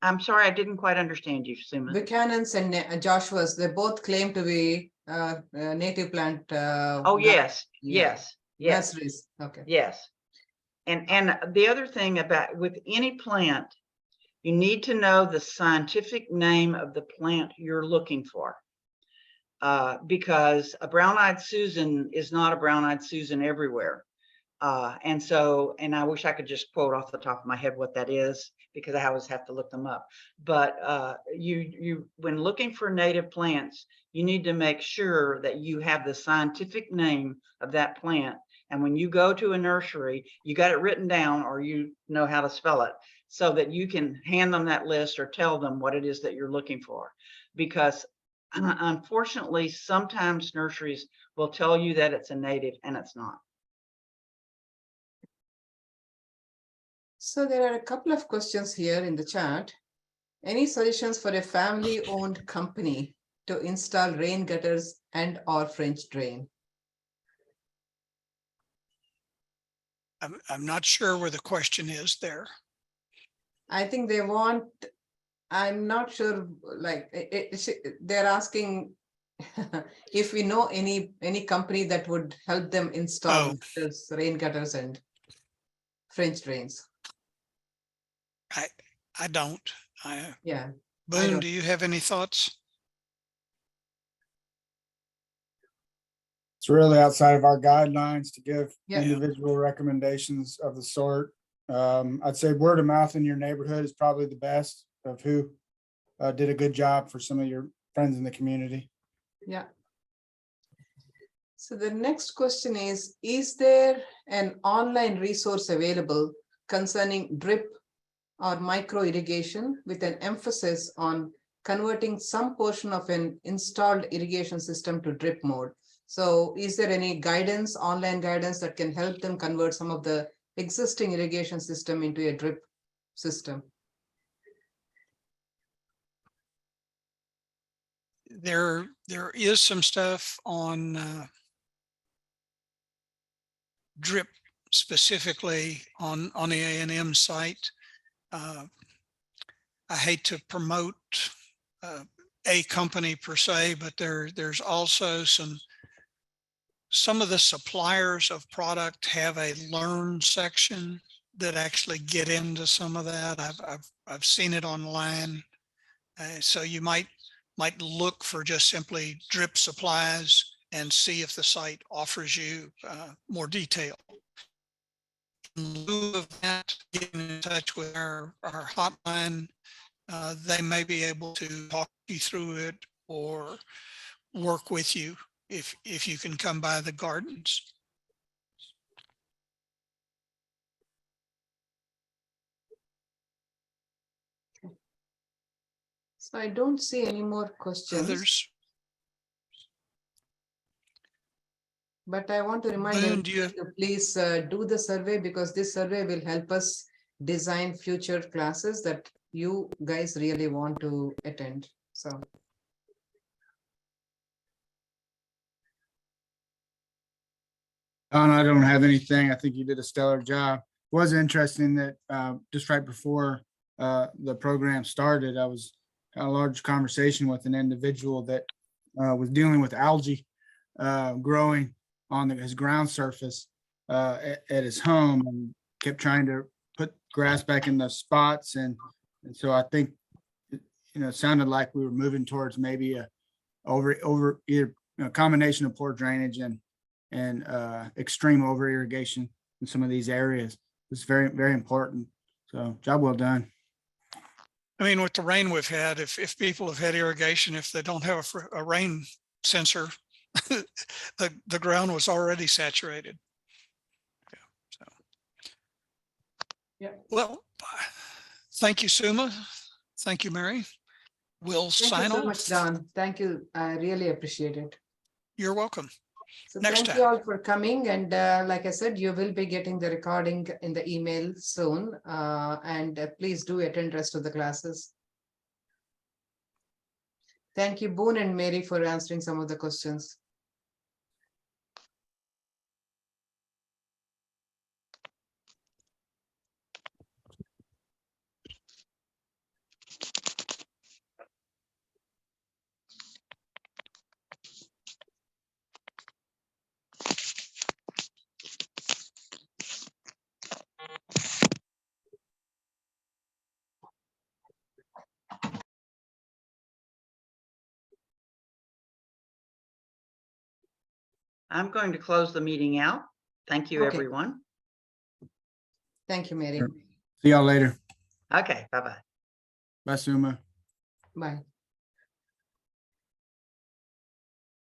Speaker 3: I'm sorry, I didn't quite understand you, Suma.
Speaker 1: Buchanan's and Joshua's, they both claim to be native plant.
Speaker 3: Oh, yes, yes, yes,
Speaker 1: Nurseries, okay.
Speaker 3: yes. And the other thing about with any plant, you need to know the scientific name of the plant you're looking for. Because a brown-eyed Susan is not a brown-eyed Susan everywhere. And I wish I could just quote off the top of my head what that is, because I always have to look them up. But when looking for native plants, you need to make sure that you have the scientific name of that plant. And when you go to a nursery, you got it written down, or you know how to spell it, so that you can hand them that list or tell them what it is that you're looking for. Because unfortunately, sometimes nurseries will tell you that it's a native and it's not.
Speaker 1: So there are a couple of questions here in the chat. Any suggestions for a family-owned company to install rain gutters and or French drain?
Speaker 2: I'm not sure where the question is there.
Speaker 1: I think they want, I'm not sure, like they're asking if we know any company that would help them install those rain gutters and French drains.
Speaker 2: I don't.
Speaker 1: Yeah.
Speaker 2: Boone, do you have any thoughts?
Speaker 4: It's really outside of our guidelines to give
Speaker 1: Yeah.
Speaker 4: individual recommendations of the sort. I'd say word of mouth in your neighborhood is probably the best of who did a good job for some of your friends in the community.
Speaker 1: Yeah. So the next question is there an online resource available concerning drip or micro irrigation with an emphasis on converting some portion of an installed irrigation system to drip mode? So is there any guidance, online guidance that can help them convert some of the existing irrigation system into a drip system?
Speaker 2: There is some stuff on drip specifically on the A&M site. I hate to promote a company per se, but there's also some of the suppliers of product have a learn section that actually get into some of that. I've seen it online. So you might look for just simply drip supplies and see if the site offers you more detail. In lieu of that, getting in touch with our hotline, they may be able to talk you through it or work with you if you can come by the gardens.
Speaker 1: So I don't see any more questions.
Speaker 2: Others?
Speaker 1: But I want to remind
Speaker 2: Boone,
Speaker 1: everyone to please do the survey, because this survey will help us design future classes that you guys really want to attend. So.
Speaker 4: Don, I don't have anything. I think you did a stellar job. It was interesting that just right before the program started, I was had a large conversation with an individual that was dealing with algae growing on his ground surface at his home, and kept trying to put grass back in the spots. And so I think, it sounded like we were moving towards maybe a over either a combination of poor drainage and extreme over irrigation in some of these areas. It's very, very important. So job well done.
Speaker 2: I mean, with the rain we've had, if people have had irrigation, if they don't have a rain sensor, the ground was already saturated. Yeah, so.
Speaker 1: Yeah.
Speaker 2: Well, thank you, Suma. Thank you, Mary. We'll
Speaker 1: Thank
Speaker 2: sign
Speaker 1: you so
Speaker 2: off.
Speaker 1: much, Don. Thank you. I really appreciate it.
Speaker 2: You're welcome.
Speaker 1: So
Speaker 2: Next
Speaker 1: thank
Speaker 2: time.
Speaker 1: you all for coming. And like I said, you will be getting the recording in the email soon. And please do attend rest of the classes. Thank you, Boone and Mary, for answering some of the questions.
Speaker 3: I'm going to close the meeting out. Thank you,
Speaker 1: Okay.
Speaker 3: everyone.
Speaker 1: Thank you, Mary.
Speaker 4: Sure. See y'all later.
Speaker 3: Okay, bye-bye.
Speaker 4: Bye, Suma.
Speaker 1: Bye.